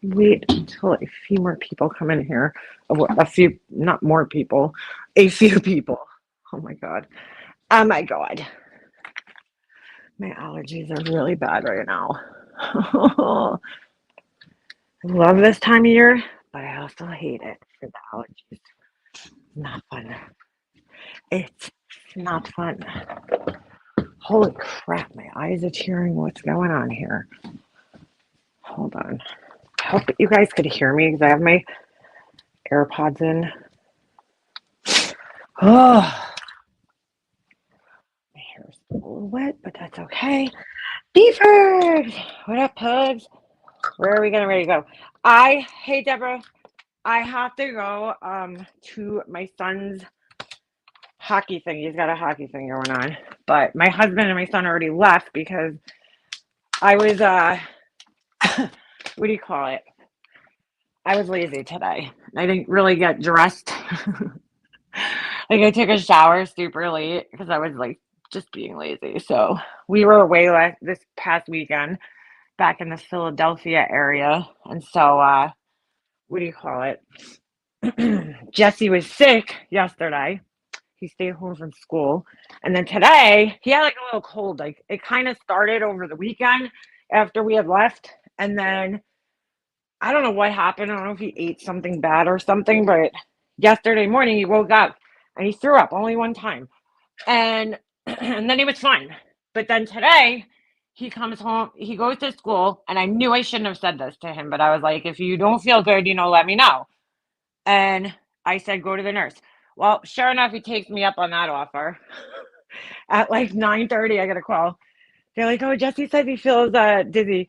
Wait until a few more people come in here. A few, not more people, a few people. Oh my God. Oh my God. My allergies are really bad right now. I love this time of year, but I also hate it for the allergies. Not fun. It's not fun. Holy crap, my eyes are tearing. What's going on here? Hold on. I hope that you guys could hear me because I have my AirPods in. Oh, my hair's a little wet, but that's okay. Beefers! What up, pugs? Where are we getting ready to go? Hey Deborah, I have to go to my son's hockey thing. He's got a hockey thing going on. But my husband and my son already left because I was what do you call it? I was lazy today. I didn't really get dressed. Like I took a shower super late because I was like just being lazy. So we were away this past weekend back in the Philadelphia area. And so what do you call it? Jesse was sick yesterday. He stayed home from school. And then today he had like a little cold. Like it kind of started over the weekend after we had left. And then I don't know what happened. I don't know if he ate something bad or something, but yesterday morning he woke up and he threw up only one time. And and then he was fine. But then today he comes home, he goes to school, and I knew I shouldn't have said this to him, but I was like, if you don't feel good, let me know. And I said, go to the nurse. Well, sure enough, he takes me up on that offer. At like 9:30, I get a call. They're like, oh, Jesse says he feels dizzy.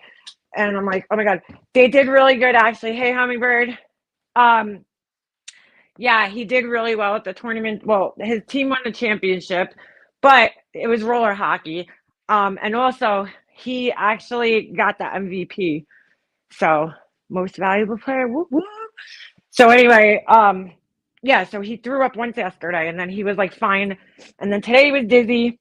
And I'm like, oh my God, they did really good actually. Hey, Hummingbird. Um, yeah, he did really well at the tournament. Well, his team won the championship, but it was roller hockey. And also he actually got the MVP. So most valuable player. Woo woo. So anyway, yeah, so he threw up once yesterday and then he was like fine. And then today he was dizzy,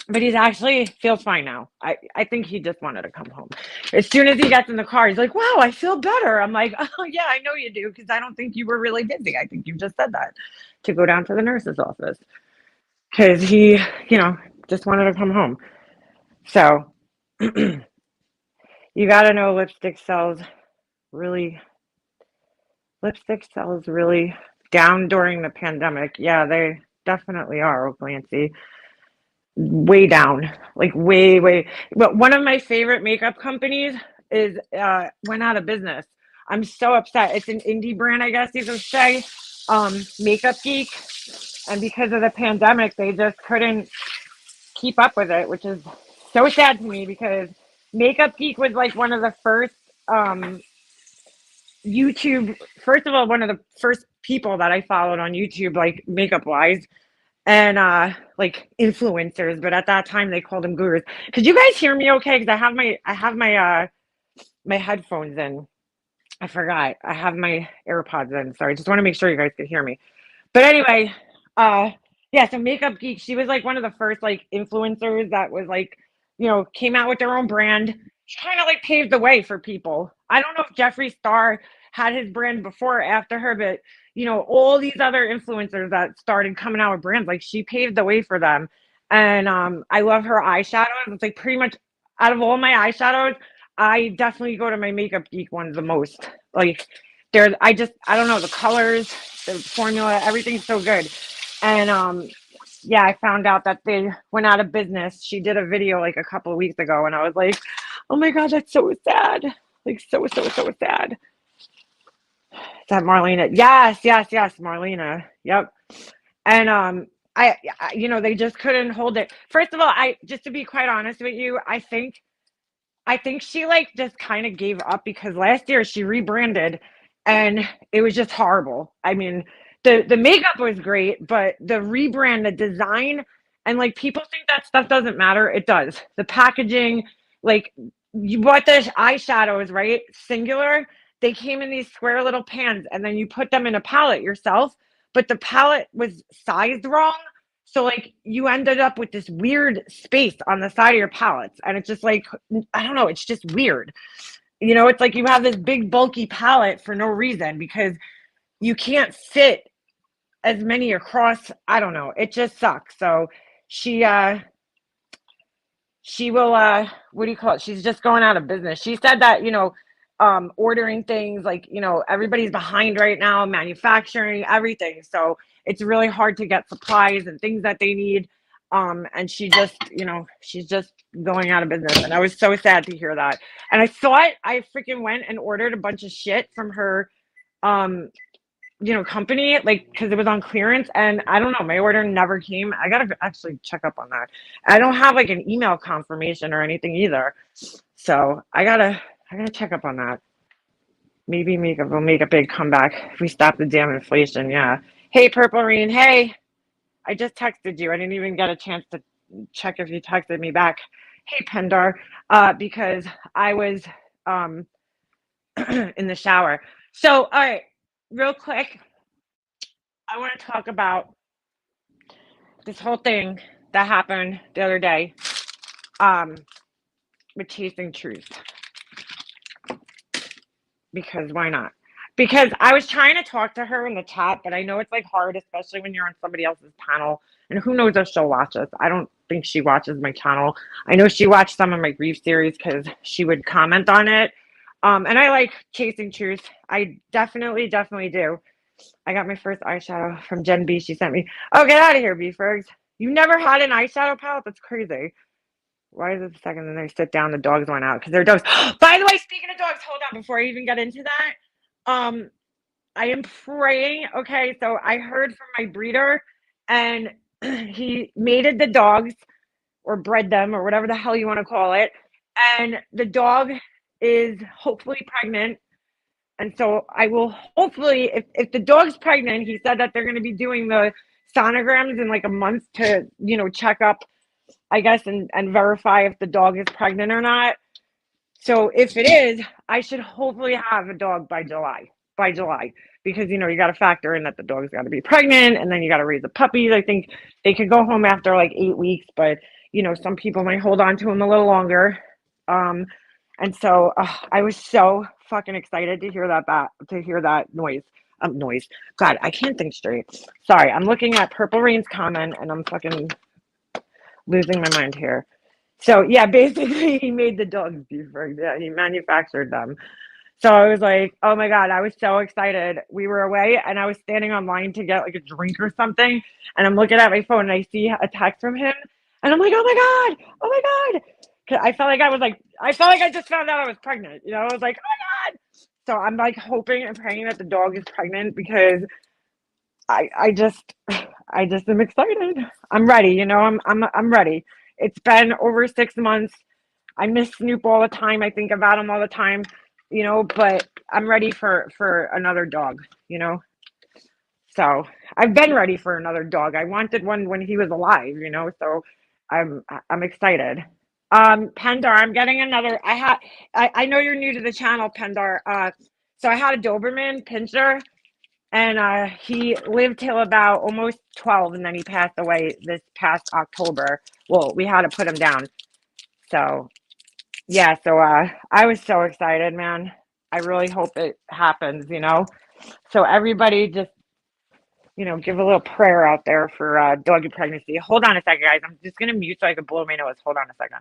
but he's actually feels fine now. I think he just wanted to come home. As soon as he gets in the car, he's like, wow, I feel better. I'm like, oh yeah, I know you do, because I don't think you were really dizzy. I think you just said that to go down to the nurse's office. Because he, just wanted to come home. So you gotta know really lipstick sells really down during the pandemic. Yeah, they definitely are, oh, Clancy. Way down, like way, way. But one of my favorite makeup companies is went out of business. I'm so upset. It's an indie brand, I guess you could say, Makeup Geek. And because of the pandemic, they just couldn't keep up with it, which is so sad to me because Makeup Geek was like one of the first YouTube, first of all, one of the first people that I followed on YouTube, like makeup wise, and like influencers, but at that time they called them gurus. Could you guys hear me okay? Because I have my headphones in. I forgot. I have my AirPods in. So I just want to make sure you guys could hear me. But anyway, uh yeah, so Makeup Geek, she was like one of the first like influencers that was like, came out with their own brand. She kind of like paved the way for people. I don't know if Jeffree Star had his brand before or after her, but all these other influencers that started coming out with brands, like she paved the way for them. And I love her eyeshadows. It's like pretty much out of all my eyeshadows, I definitely go to my Makeup Geek ones the most. Like I don't know, the colors, the formula, everything's so good. And yeah, I found out that they went out of business. She did a video like a couple of weeks ago, and I was like, oh my God, that's so sad. Like so, so, so sad. Is that Marlena? Yes, yes, yes, Marlena. Yep. And they just couldn't hold it. First of all, I just to be quite honest with you, I think she like just kind of gave up because last year she rebranded and it was just horrible. I mean, the makeup was great, but the rebrand, the design, and like people think that stuff doesn't matter. It does. The packaging, like you bought the eyeshadows, right? Singular. They came in these square little pans and then you put them in a palette yourself, but the palette was sized wrong. So like you ended up with this weird space on the side of your pallets, and it's just like I don't know, it's just weird. It's like you have this big bulky pallet for no reason because you can't fit as many across. I don't know. It just sucks. So she she will what do you call it? She's just going out of business. She said that, ordering things like, everybody's behind right now, manufacturing, everything. So it's really hard to get supplies and things that they need. And she's just going out of business. And I was so sad to hear that. And I thought I freaking went and ordered a bunch of shit from her um company, like, because it was on clearance, and I don't know, my order never came. I gotta actually check up on that. I don't have like an email confirmation or anything either, so I gotta check up on that. Maybe we'll make a big comeback if we stop the damn inflation. Yeah. Hey, Purple Rain. Hey, I just texted you. I didn't even get a chance to check if you texted me back. Hey, Pendar, because I was um in the shower. So, all right, real quick, I want to talk about this whole thing that happened the other day um, with chasing truth, because why not? Because I was trying to talk to her in the chat, but I know it's like hard, especially when you're on somebody else's panel, and who knows if she'll watch us. I don't think she watches my channel. I know she watched some of my grief series because she would comment on it. And I like chasing truth. I definitely do. I got my first eyeshadow from Jen B. She sent me. Oh, get out of here, B Fergs. You never had an eyeshadow palette? That's crazy. Why is it the second then they sit down, the dogs went out because they're dogs. By the way, speaking of dogs, hold on before I even get into that. I am praying. Okay, so I heard from my breeder, and he mated the dogs or bred them or whatever the hell you want to call it. And the dog is hopefully pregnant. And so I will hopefully, if the dog's pregnant, he said that they're going to be doing the sonograms in like a month to, check up, I guess, and verify if the dog is pregnant or not. So if it is, I should hopefully have a dog by July. By July, because you got to factor in that the dog's got to be pregnant, and then you got to raise the puppies. I think they could go home after like 8 weeks, but some people might hold on to them a little longer. And so I was so fucking excited to hear that noise. God, I can't think straight. Sorry, I'm looking at Purple Rain's comment, and I'm fucking losing my mind here. So yeah, basically he made the dogs before. Yeah, he manufactured them. So I was like, oh my God, I was so excited. We were away, and I was standing online to get like a drink or something. And I'm looking at my phone, and I see a text from him. And I'm like, oh my God, oh my God. 'Cause I felt like I just found out I was pregnant. I was like, oh my God. So I'm like hoping and praying that the dog is pregnant, because I just am excited. I'm ready. I'm ready. It's been over 6 months. I miss Snoop all the time. I think about him all the time, but I'm ready for another dog, So I've been ready for another dog. I wanted one when he was alive, so I'm excited. Pendar, I'm getting another. I know you're new to the channel, Pendar. So I had a Doberman Pinscher, and he lived till about almost 12, and then he passed away this past October. Well, we had to put him down. So yeah, so I was so excited, man. I really hope it happens. So everybody just, give a little prayer out there for doggy pregnancy. Hold on a second, guys. I'm just gonna mute so I can blow my nose. Hold on a second.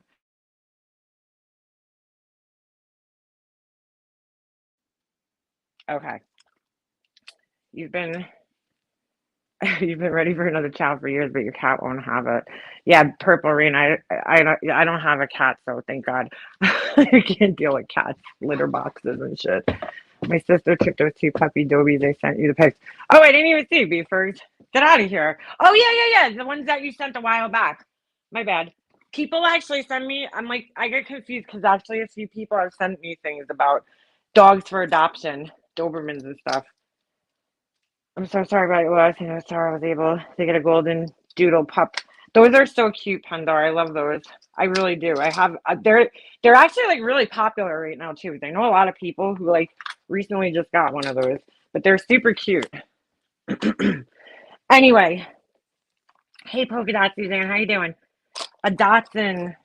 Okay. You've been you've been ready for another child for years, but your cat won't have it. Yeah, Purple Rain. I don't have a cat, so thank God. I can't deal with cats, litter boxes and shit. My sister took those two puppy dobies. I sent you the pics. Oh, I didn't even see Beefers. Get out of here. Oh yeah. The ones that you sent a while back. My bad. People actually send me. I'm like, I get confused because actually a few people have sent me things about dogs for adoption, Dobermans and stuff. I'm so sorry about your loss. Sorry I was able to get a golden doodle pup. Those are so cute, Pendar. I love those. I really do. I have. They're actually like really popular right now too. I know a lot of people who like recently just got one of those, but they're super cute. Anyway, Hey, polka dot Suzanne, how you doing? A Datsun.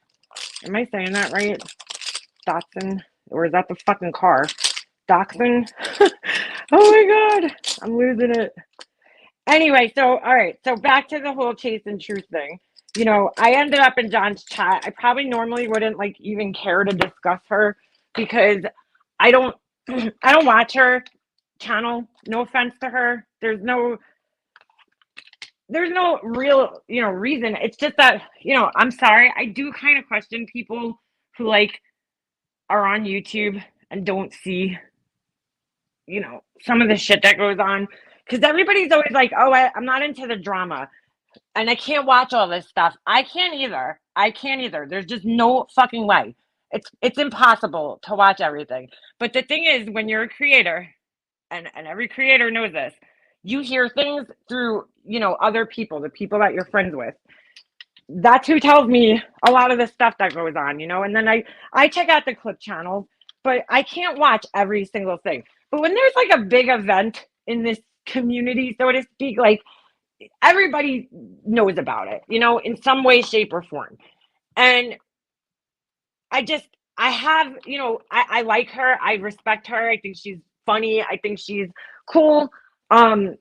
Am I saying that right? Datsun, or is that the fucking car? Dachshund. Oh my god, I'm losing it. Anyway, so all right, so back to the whole Chase and Truth thing. I ended up in John's chat. I probably normally wouldn't like even care to discuss her because I don't I don't watch her channel. No offense to her. There's no real, reason. It's just that, I'm sorry. I do kind of question people who like are on YouTube and don't see, some of the shit that goes on. Because everybody's always like, oh, I'm not into the drama and I can't watch all this stuff. I can't either. I can't either. There's just no fucking way. It's impossible to watch everything. But the thing is, when you're a creator, and every creator knows this, you hear things through, other people, the people that you're friends with. That's who tells me a lot of the stuff that goes on, and then I check out the clip channels, but I can't watch every single thing. But when there's like a big event in this community, so to speak, like everybody knows about it, in some way, shape, or form. And I have, I like her. I respect her. I think she's funny. I think she's cool. Um,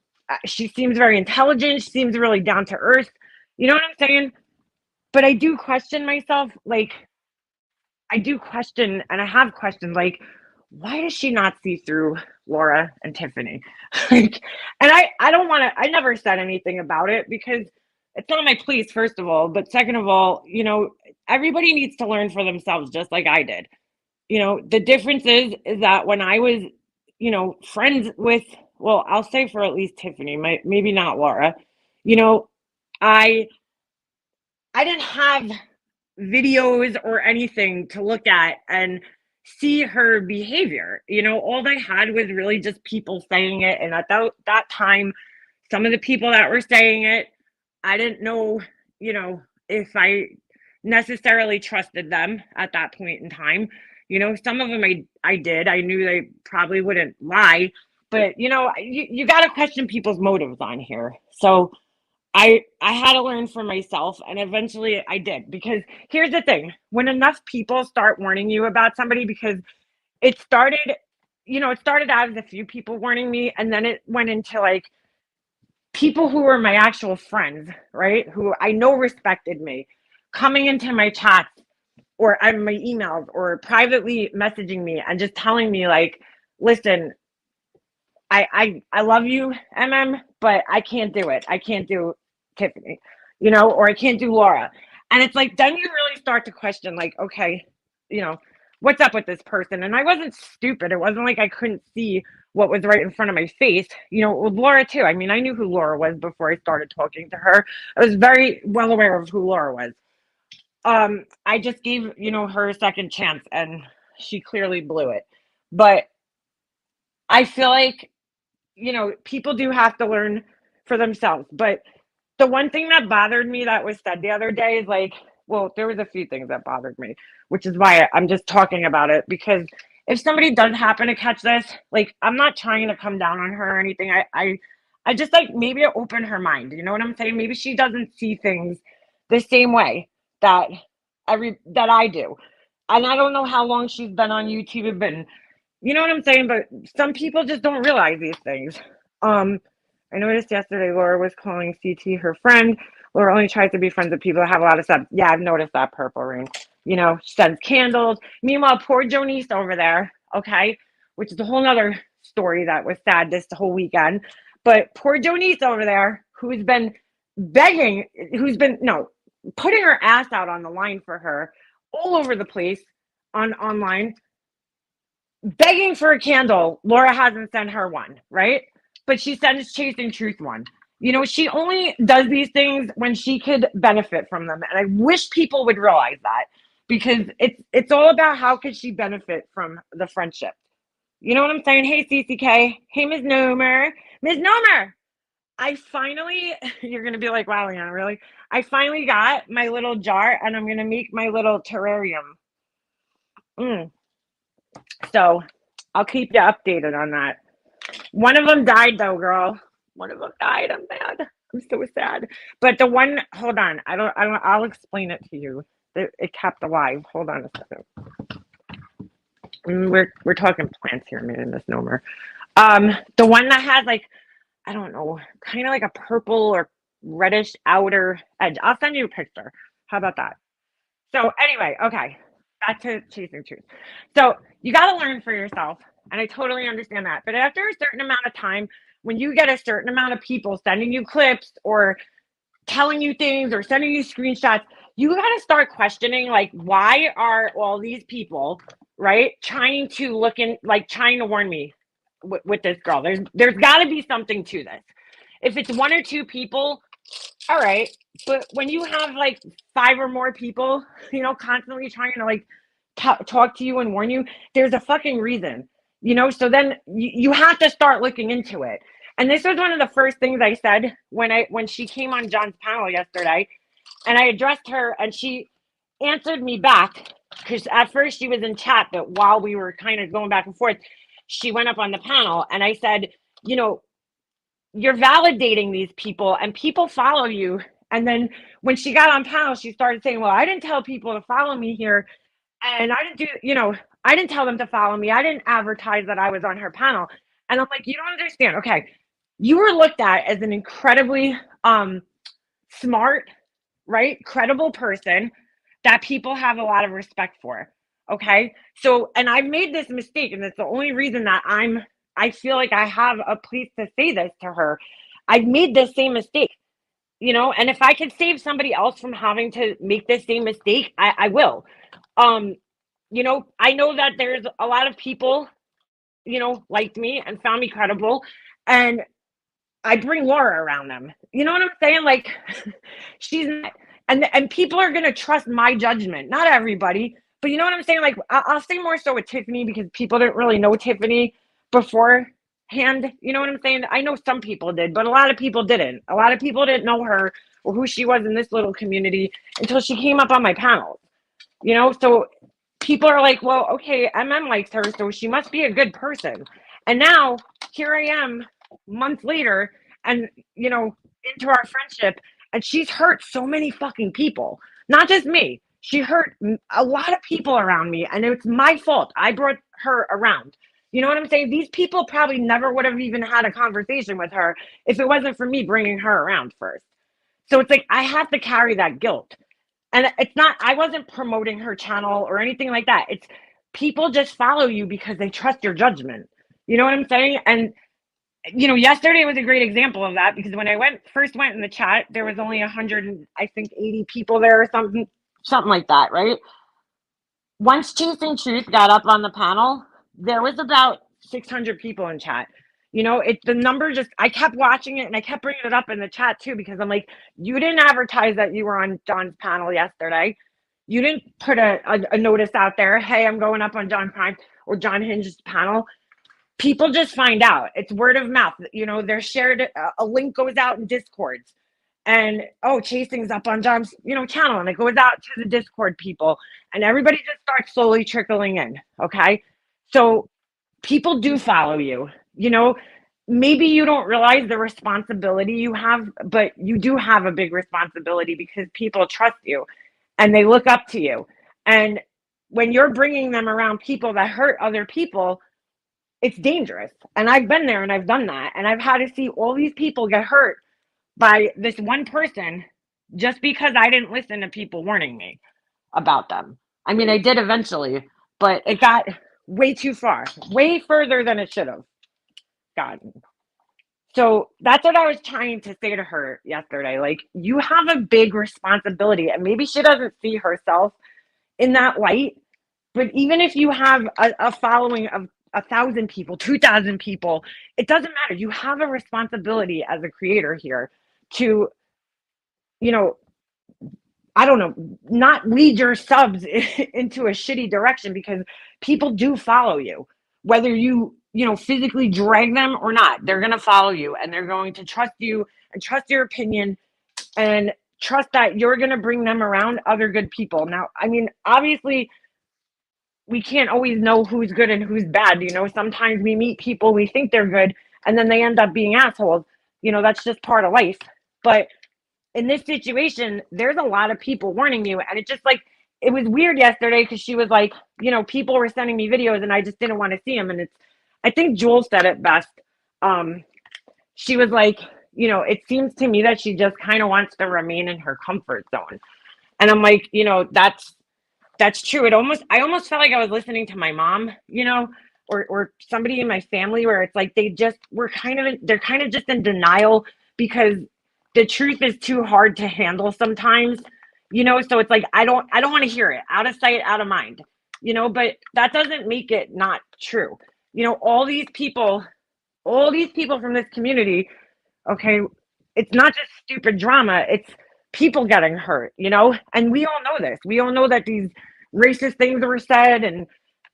she seems very intelligent. She seems really down to earth. You know what I'm saying? But I do question myself. Like, I do question, and I have questioned, like, why does she not see through Laura and Tiffany? Like, and I don't want to, I never said anything about it because it's not my place, first of all. But second of all, everybody needs to learn for themselves, just like I did. The difference is that when I was, friends with, well, I'll say for at least Tiffany, maybe not Laura, you know, I I didn't have videos or anything to look at and see her behavior. All I had was really just people saying it. And at that time, some of the people that were saying it, I didn't know, if I necessarily trusted them at that point in time. Some of them I did. I knew they probably wouldn't lie, but you got to question people's motives on here. So I had to learn for myself, and eventually I did, because here's the thing: when enough people start warning you about somebody, because it started, it started out as a few people warning me, and then it went into like people who were my actual friends, right? Who I know respected me, coming into my chats or my emails or privately messaging me and just telling me like, listen, I love you, but I can't do it. I can't do Tiffany, or I can't do Laura. And it's like, then you really start to question, like, okay, you know, what's up with this person? And I wasn't stupid. It wasn't like I couldn't see what was right in front of my face. With Laura too. I mean, I knew who Laura was before I started talking to her. I was very well aware of who Laura was. I just gave, her a second chance, and she clearly blew it. But I feel like, people do have to learn for themselves. But the one thing that bothered me that was said the other day is like, well, there was a few things that bothered me, which is why I'm just talking about it. Because if somebody does happen to catch this, like, I'm not trying to come down on her or anything. I just like maybe open her mind. You know what I'm saying? Maybe she doesn't see things the same way that that I do. And I don't know how long she's been on YouTube, and you know what I'm saying? But some people just don't realize these things. Um, I noticed yesterday Laura was calling CT her friend. Laura only tries to be friends with people that have a lot of stuff. Yeah, I've noticed that, Purple Rain. She sends candles. Meanwhile, poor Jonice over there, okay, which is a whole nother story that was sad this whole weekend. But poor Jonice over there, who's been begging, no, putting her ass out on the line for her all over the place online, begging for a candle. Laura hasn't sent her one, right? But she sends Chasing Truth one. She only does these things when she could benefit from them. And I wish people would realize that, because it's all about how could she benefit from the friendship. You know what I'm saying? Hey, CCK. Hey, Ms. Nomer. Ms. Nomer. I finally, you're going to be like, wow, Leanna, really? I finally got my little jar, and I'm going to make my little terrarium. So I'll keep you updated on that. One of them died, though, girl. One of them died. I'm mad. I'm so sad. But the one, hold on, I'll explain it to you. It kept alive. Hold on a second. We're talking plants here, man, misnomer. The one that has like, I don't know, kind of like a purple or reddish outer edge. I'll send you a picture. How about that? So anyway, okay, back to chasing truth. So you got to learn for yourself, and I totally understand that. But after a certain amount of time, when you get a certain amount of people sending you clips or telling you things or sending you screenshots, you got to start questioning, like, why are all these people, right, trying to look in, like, trying to warn me with this girl? There's got to be something to this. If it's one or two people, all right, but when you have like five or more people, constantly trying to like talk to you and warn you, there's a fucking reason, so then you have to start looking into it. And this was one of the first things I said when she came on John's panel yesterday, and I addressed her, and she answered me back, because at first she was in chat, but while we were kind of going back and forth, she went up on the panel, and I said, you're validating these people, and people follow you. And then when she got on panel, she started saying, well, I didn't tell people to follow me here, and I didn't tell them to follow me. I didn't advertise that I was on her panel. And I'm like, you don't understand. Okay, you were looked at as an incredibly smart, right, credible person that people have a lot of respect for. Okay, so, and I've made this mistake, and it's the only reason that I feel like I have a place to say this to her. I've made this same mistake, and if I can save somebody else from having to make this same mistake, I will. Um, I know that there's a lot of people, liked me and found me credible, and I bring Laura around them. You know what I'm saying? Like, she's not, and people are gonna trust my judgment. Not everybody, but you know what I'm saying? Like, I'll say more so with Tiffany, because people didn't really know Tiffany beforehand. You know what I'm saying? I know some people did, but a lot of people didn't. A lot of people didn't know her or who she was in this little community until she came up on my panels. So people are like, well, okay, MM likes her, so she must be a good person. And now here I am months later, and into our friendship, and she's hurt so many fucking people, not just me. She hurt a lot of people around me, and it's my fault. I brought her around. You know what I'm saying? These people probably never would have even had a conversation with her if it wasn't for me bringing her around first. So it's like, I have to carry that guilt. And it's not, I wasn't promoting her channel or anything like that. It's, people just follow you because they trust your judgment. You know what I'm saying? And yesterday was a great example of that, because when I first went in the chat, there was only 100, I think 80 people there or something like that, right? Once Chasing Truth got up on the panel, there was about 600 people in chat. The number just, I kept watching it, and I kept bringing it up in the chat too, because I'm like, you didn't advertise that you were on John's panel yesterday. You didn't put a notice out there, hey, I'm going up on John Prime or John Hinge's panel. People just find out. It's word of mouth. They're shared, a link goes out in Discords, and Chasing's up on John's channel, and it goes out to the Discord people, and everybody just starts slowly trickling in. Okay, so people do follow you. Maybe you don't realize the responsibility you have, but you do have a big responsibility, because people trust you and they look up to you. And when you're bringing them around people that hurt other people, it's dangerous. And I've been there, and I've done that, and I've had to see all these people get hurt by this one person, just because I didn't listen to people warning me about them. I mean, I did eventually, but it got way too far, way further than it should have gotten. So that's what I was trying to say to her yesterday. Like, you have a big responsibility, and maybe she doesn't see herself in that light, but even if you have a following of 1,000 people, 2,000 people, it doesn't matter. You have a responsibility as a creator here to, I don't know, not lead your subs into a shitty direction, because people do follow you, whether you physically drag them or not. They're going to follow you, and they're going to trust you and trust your opinion, and trust that you're going to bring them around other good people. Now, I mean, obviously, we can't always know who's good and who's bad. Sometimes we meet people, we think they're good, and then they end up being assholes. That's just part of life. But in this situation, there's a lot of people warning you. And it just like, it was weird yesterday because she was like, people were sending me videos and I just didn't want to see them. And I think Jewel said it best. She was like, it seems to me that she just kind of wants to remain in her comfort zone. And I'm like, that's true. I almost felt like I was listening to my mom, or somebody in my family where it's like they're kind of just in denial because the truth is too hard to handle sometimes, so it's like I don't want to hear it. Out of sight, out of mind. But that doesn't make it not true. All these people from this community, okay, it's not just stupid drama, it's people getting hurt, and we all know this. We all know that these racist things were said and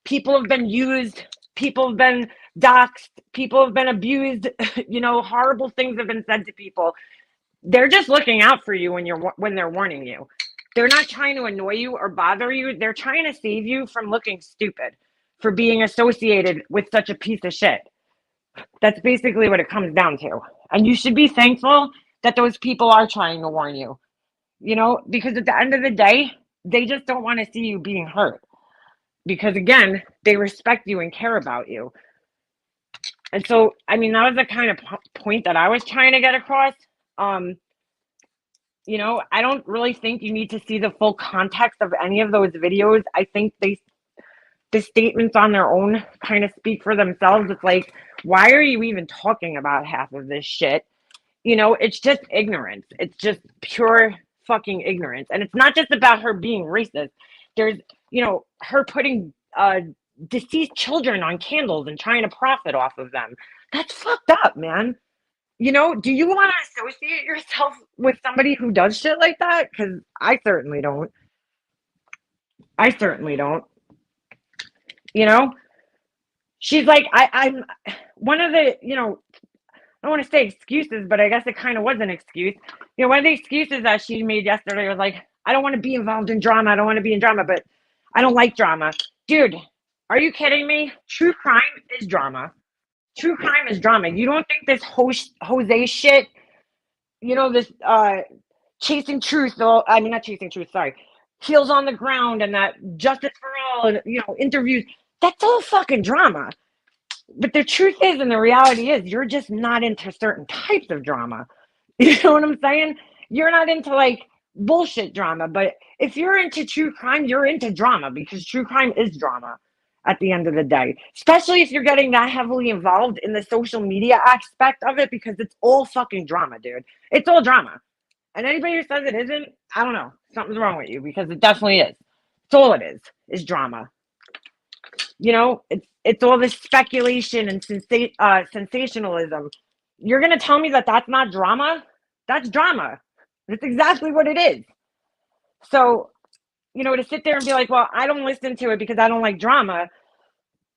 people have been used, people have been doxxed, people have been abused, horrible things have been said to people. They're just looking out for you when they're warning you. They're not trying to annoy you or bother you. They're trying to save you from looking stupid for being associated with such a piece of shit. That's basically what it comes down to. And you should be thankful that those people are trying to warn you, because at the end of the day, they just don't want to see you being hurt. Because again, they respect you and care about you. And so, that was the kind of point that I was trying to get across. I don't really think you need to see the full context of any of those videos. I think the statements on their own kind of speak for themselves. It's like, why are you even talking about half of this shit? It's just ignorance. It's just pure fucking ignorance. And it's not just about her being racist. There's, her putting deceased children on candles and trying to profit off of them. That's fucked up, man. Do you want to associate yourself with somebody who does shit like that? Because I certainly don't. I certainly don't. She's like, I'm one of the, I don't want to say excuses, but I guess it kind of was an excuse. One of the excuses that she made yesterday was like, I don't want to be involved in drama. I don't want to be in drama, but I don't like drama. Dude, are you kidding me? True crime is drama. True crime is drama. You don't think this Jose shit, this chasing truth, not chasing truth, sorry, heels on the ground and that justice for all and, interviews, that's all fucking drama. But the truth is, and the reality is, you're just not into certain types of drama. You know what I'm saying? You're not into like bullshit drama, but if you're into true crime, you're into drama because true crime is drama at the end of the day, especially if you're getting that heavily involved in the social media aspect of it, because it's all fucking drama, dude. It's all drama. And anybody who says it isn't, I don't know, something's wrong with you, because it definitely is. It's all it is drama. It's all this speculation and sensationalism. You're going to tell me that that's not drama? That's drama. That's exactly what it is. So, to sit there and be like, well, I don't listen to it because I don't like drama.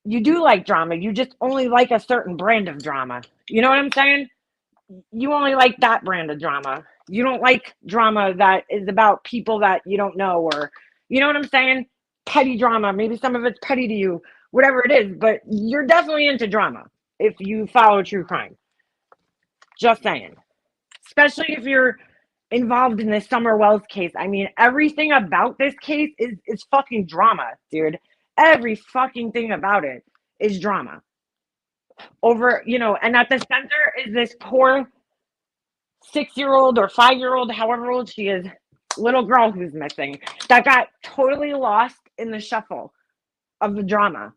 You do like drama. You just only like a certain brand of drama. You know what I'm saying? You only like that brand of drama. You don't like drama that is about people that you don't know, or, you know what I'm saying? Petty drama. Maybe some of it's petty to you, whatever it is, but you're definitely into drama if you follow true crime. Just saying. Especially if you're involved in this Summer Wells case. Everything about this case is fucking drama, dude. Every fucking thing about it is drama. And at the center is this poor 6-year-old or 5-year-old, however old she is, little girl who's missing, that got totally lost in the shuffle of the drama.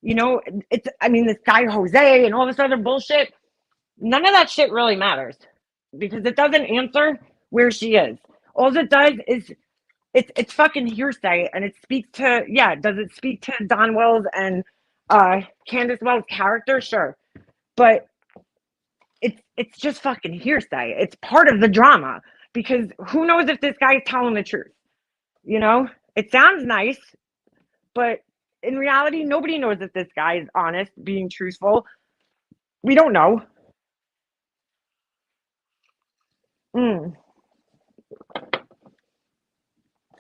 This guy Jose and all this other bullshit, none of that shit really matters because it doesn't answer where she is. All it does is it's fucking hearsay, and it speaks to, does it speak to Don Wells and Candace Wells' character? Sure. But it's just fucking hearsay. It's part of the drama, because who knows if this guy's telling the truth? It sounds nice, but in reality, nobody knows if this guy is honest, being truthful. We don't know.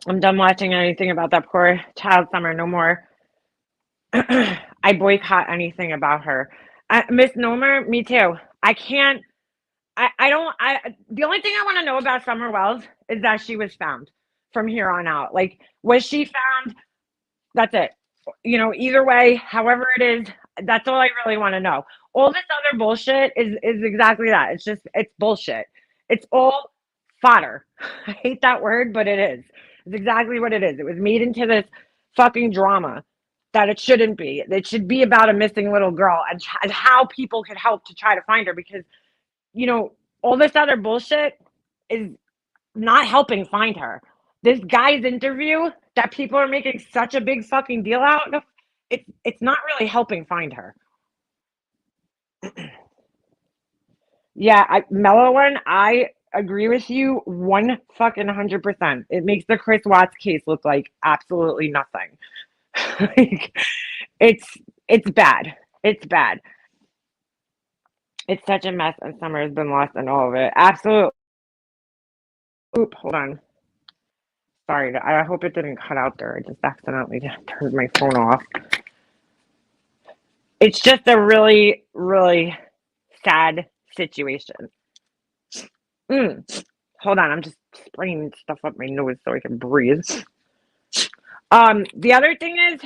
I'm done watching anything about that poor child Summer. No more. I boycott anything about her. Miss Nomer, me too. I can't I don't. The only thing I want to know about Summer Wells is that she was found from here on out. Like, was she found? That's it. Either way, however it is, that's all I really want to know. All this other bullshit is exactly that. It's bullshit. It's all fodder. I hate that word, but it is. It's exactly what it is. It was made into this fucking drama that it shouldn't be. It should be about a missing little girl and how people can help to try to find her because all this other bullshit is not helping find her. This guy's interview that people are making such a big fucking deal out of, it's not really helping find her. Yeah, Mellow one, I agree with you 100%. It makes the Chris Watts case look like absolutely nothing. Like, it's bad. It's bad. It's such a mess, and Summer has been lost in all of it. Absolutely. Oop, hold on. Sorry, I hope it didn't cut out there. I just accidentally turned my phone off. It's just a really, really sad situation. Hold on, I'm just spraying stuff up my nose so I can breathe. The other thing,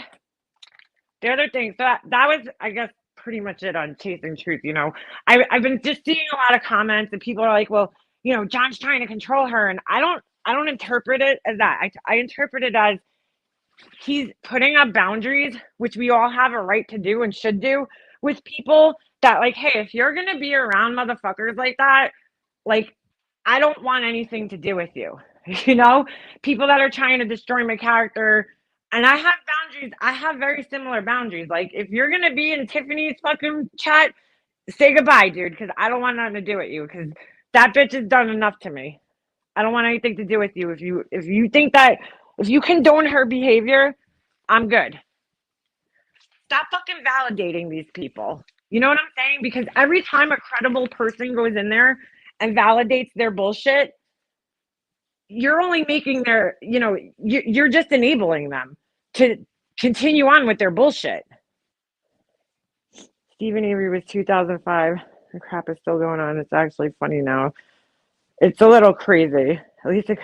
so that was, I guess, pretty much it on Chasing Truth. I've been just seeing a lot of comments, and people are like, well, John's trying to control her, and I don't interpret it as that. I interpret it as he's putting up boundaries, which we all have a right to do and should do with people that, like, hey, if you're gonna be around motherfuckers like that, like, I don't want anything to do with you. People that are trying to destroy my character. And I have boundaries. I have very similar boundaries. Like, if you're gonna be in Tiffany's fucking chat, say goodbye, dude, because I don't want nothing to do with you. Because that bitch has done enough to me. I don't want anything to do with you. If you think that if you condone her behavior, I'm good. Stop fucking validating these people. You know what I'm saying? Because every time a credible person goes in there and validates their bullshit, you're only making you're just enabling them to continue on with their bullshit. Stephen Avery was 2005. The crap is still going on. It's actually funny now. It's a little crazy. At least it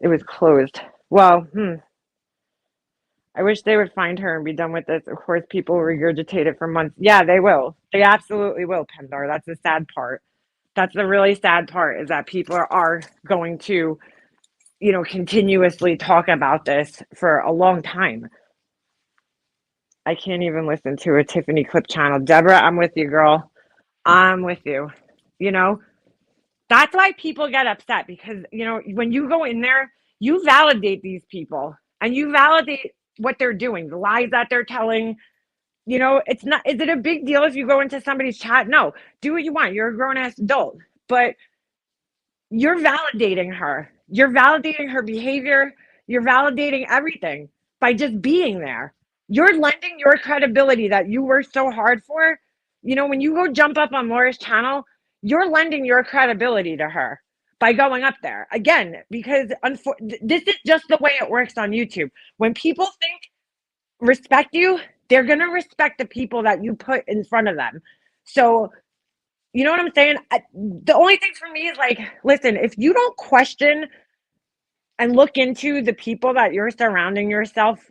was closed. Well, I wish they would find her and be done with this. Of course, people regurgitate it for months. Yeah, they will. They absolutely will, Pendar. That's the sad part. That's the really sad part, is that people are going to, continuously talk about this for a long time. I can't even listen to a Tiffany clip channel. Deborah, I'm with you, girl. I'm with you. That's why people get upset, because, when you go in there, you validate these people and you validate what they're doing, the lies that they're telling. It's not, is it a big deal if you go into somebody's chat? No, do what you want. You're a grown ass adult, but you're validating her. You're validating her behavior. You're validating everything by just being there. You're lending your credibility that you worked so hard for. When you go jump up on Laura's channel, you're lending your credibility to her by going up there again, because this is just the way it works on YouTube. When people respect you, they're going to respect the people that you put in front of them. So, you know what I'm saying? The only thing for me is, like, listen, if you don't question and look into the people that you're surrounding yourself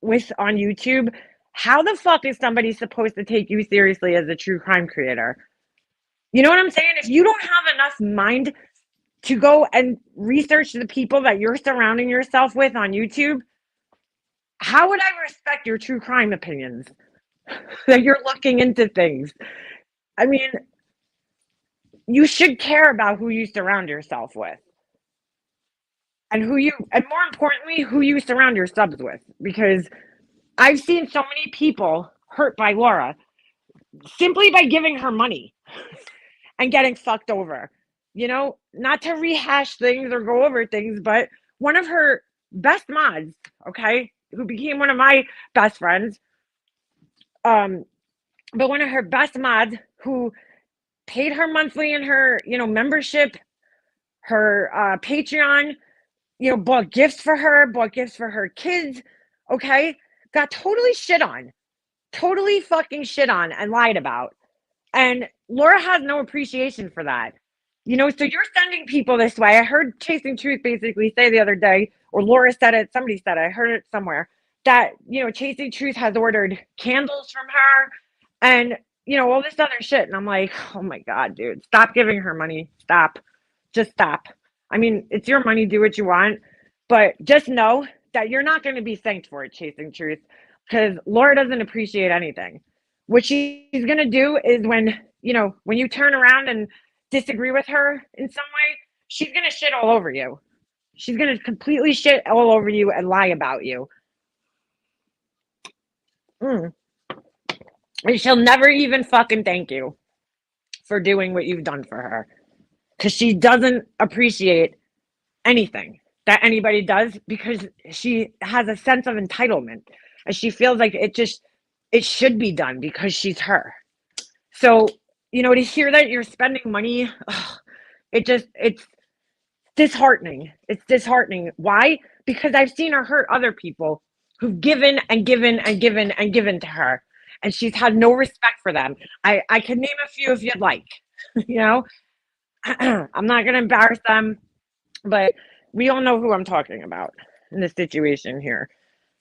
with on YouTube, how the fuck is somebody supposed to take you seriously as a true crime creator? You know what I'm saying? If you don't have enough mind to go and research the people that you're surrounding yourself with on YouTube, how would I respect your true crime opinions? That you're looking into things. I mean, you should care about who you surround yourself with. And more importantly, who you surround your subs with. Because I've seen so many people hurt by Laura simply by giving her money and getting fucked over. Not to rehash things or go over things, but one of her best mods, okay, who became one of my best friends, but one of her best mods who paid her monthly in her, membership, her Patreon, bought gifts for her kids, okay, got totally shit on, totally fucking shit on and lied about. And Laura has no appreciation for that. So you're sending people this way. I heard Chasing Truth basically say the other day, or Laura said it, somebody said it, I heard it somewhere, that, Chasing Truth has ordered candles from her and, all this other shit. And I'm like, oh my God, dude, stop giving her money. Stop. Just stop. I mean, it's your money, do what you want, but just know that you're not going to be thanked for it, Chasing Truth, because Laura doesn't appreciate anything. What she's going to do is when you turn around and disagree with her in some way, she's going to shit all over you. She's going to completely shit all over you and lie about you. Mm. And she'll never even fucking thank you for doing what you've done for her because she doesn't appreciate anything that anybody does because she has a sense of entitlement and she feels like it should be done because she's her. So, to hear that you're spending money, it's disheartening. It's disheartening. Why? Because I've seen her hurt other people who've given and given and given and given to her, and she's had no respect for them. I could name a few if you'd like. you know, I'm not going to embarrass them, but we all know who I'm talking about in this situation here.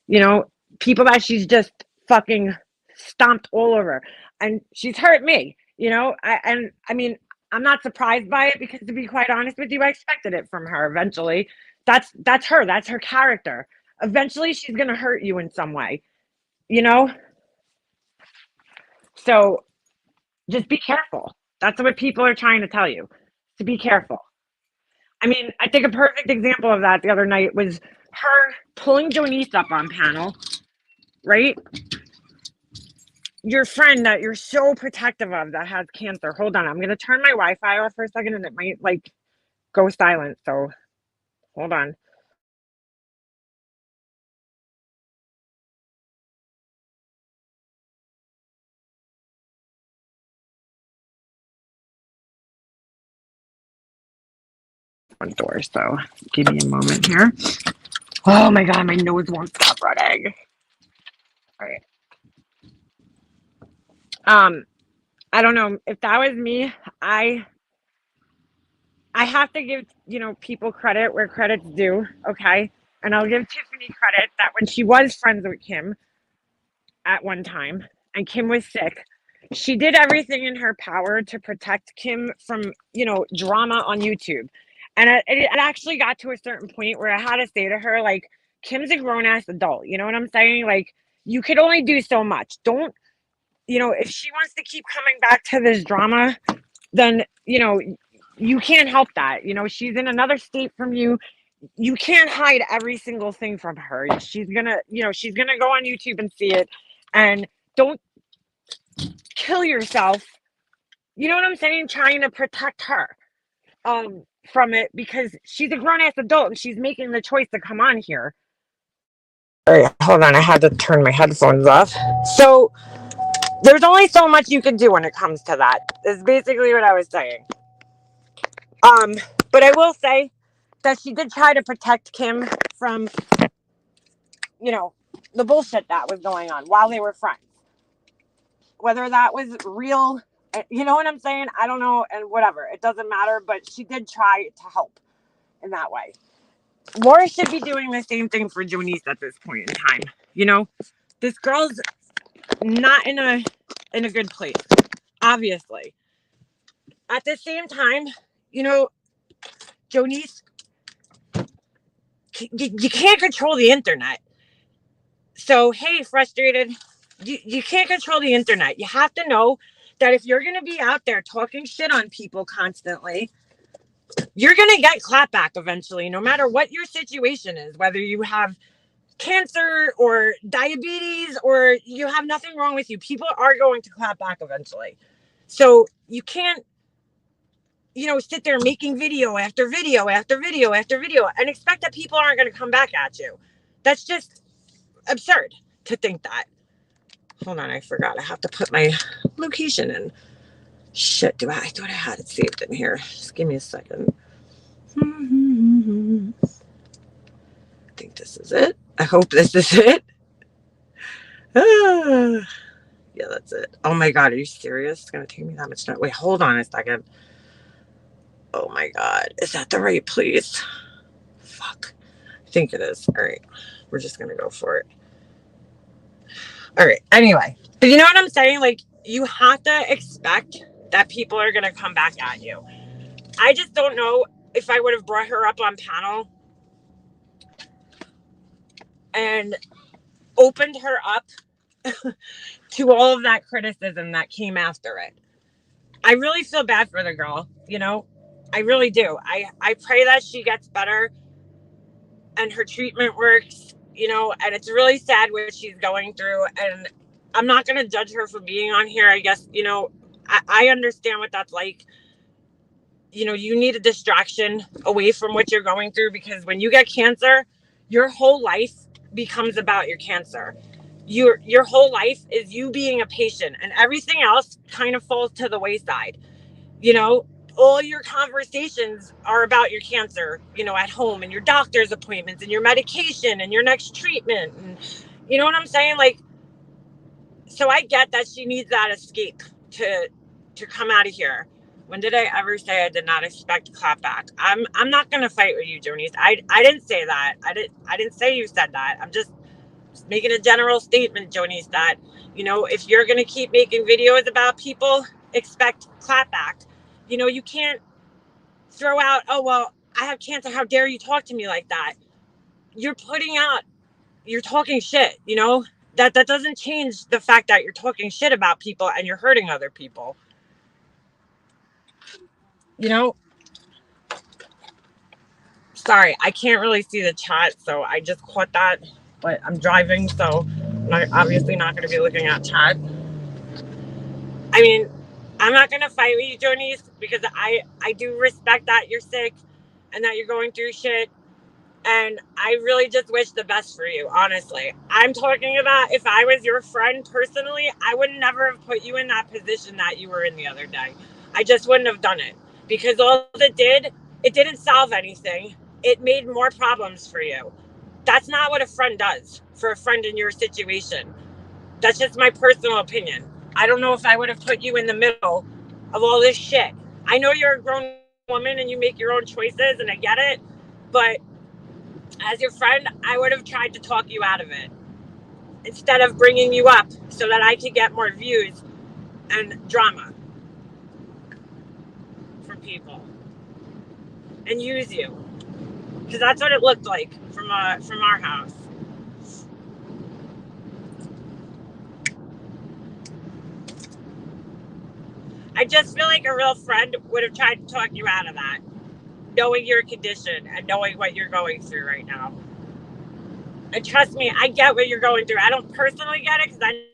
You know, people that she's just fucking stomped all over, and she's hurt me. I mean, I'm not surprised by it because, to be quite honest with you, I expected it from her. Eventually, that's her. That's her character. Eventually, she's gonna hurt you in some way. You know, so just be careful. That's what people are trying to tell you. To be careful. I mean, I think a perfect example of that the other night was her pulling Jonice up on panel, right? Your friend that you're so protective of that has cancer. Hold on, I'm going to turn my Wi-Fi off for a second and it might like go silent. So hold on. One door. So give me a moment here. Oh my God, my nose won't stop running. All right. I don't know if that was me. I I have to give, people credit where credit's due, okay? And I'll give Tiffany credit that when she was friends with Kim at one time and Kim was sick, she did everything in her power to protect Kim from, drama on YouTube. And it actually got to a certain point where I had to say to her, like, Kim's a grown ass adult. You know what I'm saying? Like, you could only do so much. Don't, if she wants to keep coming back to this drama, then, you can't help that. She's in another state from you. You can't hide every single thing from her. She's gonna go on YouTube and see it. And don't kill yourself. You know what I'm saying? Trying to protect her from it because she's a grown ass adult and she's making the choice to come on here. All right, hold on. I had to turn my headphones off. So there's only so much you can do when it comes to that. Is basically what I was saying. Um, but I will say that she did try to protect Kim from, the bullshit that was going on while they were friends. Whether that was real, you know what I'm saying? I don't know, and whatever. It doesn't matter, but she did try to help in that way. Laura should be doing the same thing for Jonice at this point in time. This girl's not in a good place, obviously. At the same time, Jonice, you can't control the internet. So, hey, frustrated, you can't control the internet. You have to know that if you're going to be out there talking shit on people constantly, you're going to get clapback eventually, no matter what your situation is, whether you have cancer or diabetes or you have nothing wrong with you. People are going to clap back eventually. So you can't, sit there making video after video after video after video and expect that people aren't going to come back at you. That's just absurd to think that. Hold on, I forgot. I have to put my location in. Shit, I thought I had it saved in here. Just give me a second. I think this is it. I hope this is it. Yeah, that's it. Oh my God, are you serious? It's gonna take me that much time. Wait, hold on a second. Oh my God, is that the right place? Fuck. I think it is. All right, we're just gonna go for it. All right. Anyway, but you know what I'm saying? Like, you have to expect that people are gonna come back at you. I just don't know if I would have brought her up on panel and opened her up to all of that criticism that came after it. I really feel bad for the girl, you know? I really do. I pray that she gets better and her treatment works, you know, and it's really sad what she's going through. And I'm not going to judge her for being on here. I guess, you know, I understand what that's like. You know, you need a distraction away from what you're going through, because when you get cancer, your whole life becomes about your cancer. Your whole life is you being a patient, and everything else kind of falls to the wayside. You know, all your conversations are about your cancer, you know, at home, and your doctor's appointments and your medication and your next treatment. And you know what I'm saying? Like, so I get that she needs that escape to come out of here. When did I ever say I did not expect clapback? I'm not gonna fight with you, Jonice. I didn't say that. I didn't say you said that. I'm just making a general statement, Jonice, that, you know, if you're gonna keep making videos about people, expect clapback. You know, you can't throw out, oh well, I have cancer, how dare you talk to me like that? You're putting out, you're talking shit, you know? That doesn't change the fact that you're talking shit about people and you're hurting other people. You know, sorry, I can't really see the chat, so I just caught that. But I'm driving, so I'm obviously not going to be looking at chat. I mean, I'm not going to fight with you, Jonice, because I do respect that you're sick and that you're going through shit. And I really just wish the best for you, honestly. I'm talking about, if I was your friend personally, I would never have put you in that position that you were in the other day. I just wouldn't have done it, because all it did, it didn't solve anything. It made more problems for you. That's not what a friend does for a friend in your situation. That's just my personal opinion. I don't know if I would have put you in the middle of all this shit. I know you're a grown woman and you make your own choices, and I get it, but as your friend, I would have tried to talk you out of it instead of bringing you up so that I could get more views and drama from people and use you, because that's what it looked like from our house. I just feel like a real friend would have tried to talk you out of that, knowing your condition and knowing what you're going through right now. And trust me, I get what you're going through. I don't personally get it, because I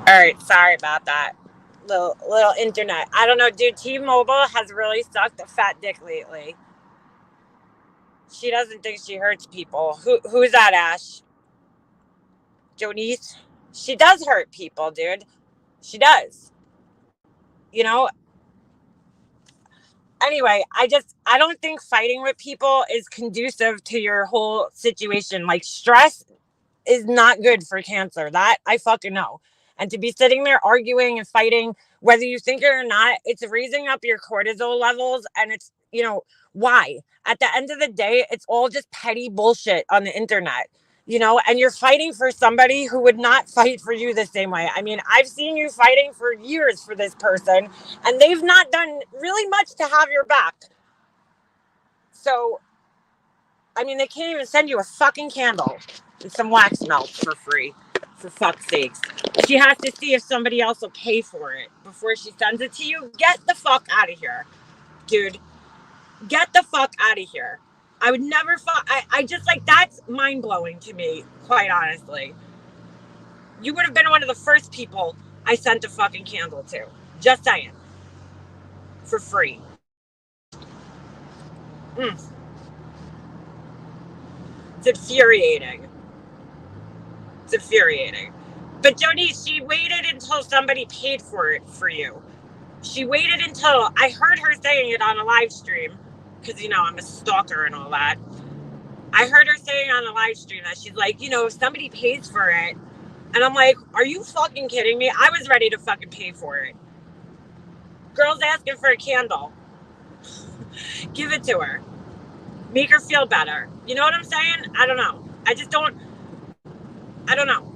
All right, sorry about that. Little internet. I don't know, dude. T-Mobile has really sucked a fat dick lately. She doesn't think she hurts people. Who's that, Ash? Jonice? She does hurt people, dude. She does. You know, Anyway, I don't think fighting with people is conducive to your whole situation. Like, stress is not good for cancer. That I fucking know. And to be sitting there arguing and fighting, whether you think it or not, it's raising up your cortisol levels. And it's, why? At the end of the day, it's all just petty bullshit on the internet, and you're fighting for somebody who would not fight for you the same way. I mean, I've seen you fighting for years for this person, and they've not done really much to have your back. So, I mean, they can't even send you a fucking candle and some wax melt for free. For fuck's sakes. She has to see if somebody else will pay for it before she sends it to you. Get the fuck out of here, dude. Get the fuck out of here. I would never I just, like, that's mind-blowing to me, quite honestly. You would have been one of the first people I sent a fucking candle to. Just saying. For free. It's infuriating. It's infuriating. But Jody, she waited until somebody paid for it for you. She waited until I heard her saying it on a live stream, because, I'm a stalker and all that. I heard her saying on a live stream that she's like, if somebody pays for it. And I'm like, are you fucking kidding me? I was ready to fucking pay for it. Girl's asking for a candle. Give it to her. Make her feel better. You know what I'm saying? I don't know. I don't know.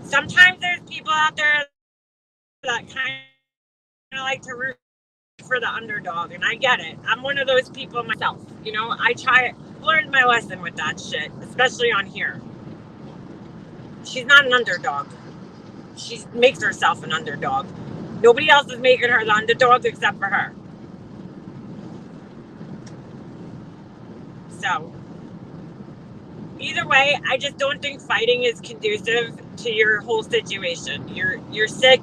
Sometimes there's people out there that kind of like to root for the underdog, and I get it. I'm one of those people myself. I learned my lesson with that shit, especially on here. She's not an underdog. She makes herself an underdog. Nobody else is making her the underdog except for her. So, either way, I just don't think fighting is conducive to your whole situation. You're sick.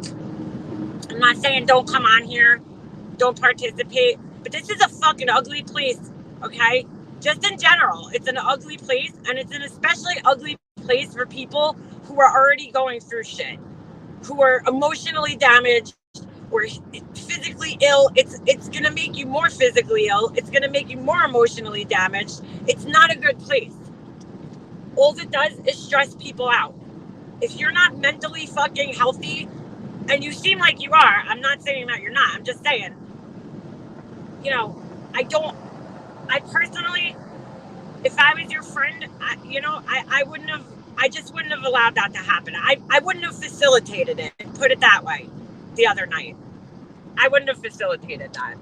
I'm not saying don't come on here, don't participate, but this is a fucking ugly place, okay? Just in general, it's an ugly place, and it's an especially ugly place for people who are already going through shit, who are emotionally damaged, or physically ill. It's gonna make you more physically ill. It's gonna make you more emotionally damaged. It's not a good place. All it does is stress people out. If you're not mentally fucking healthy, and you seem like you are, I'm not saying that you're not, I'm just saying, I personally, if I was your friend, I just wouldn't have allowed that to happen. I wouldn't have facilitated it, put it that way, the other night. I wouldn't have facilitated that.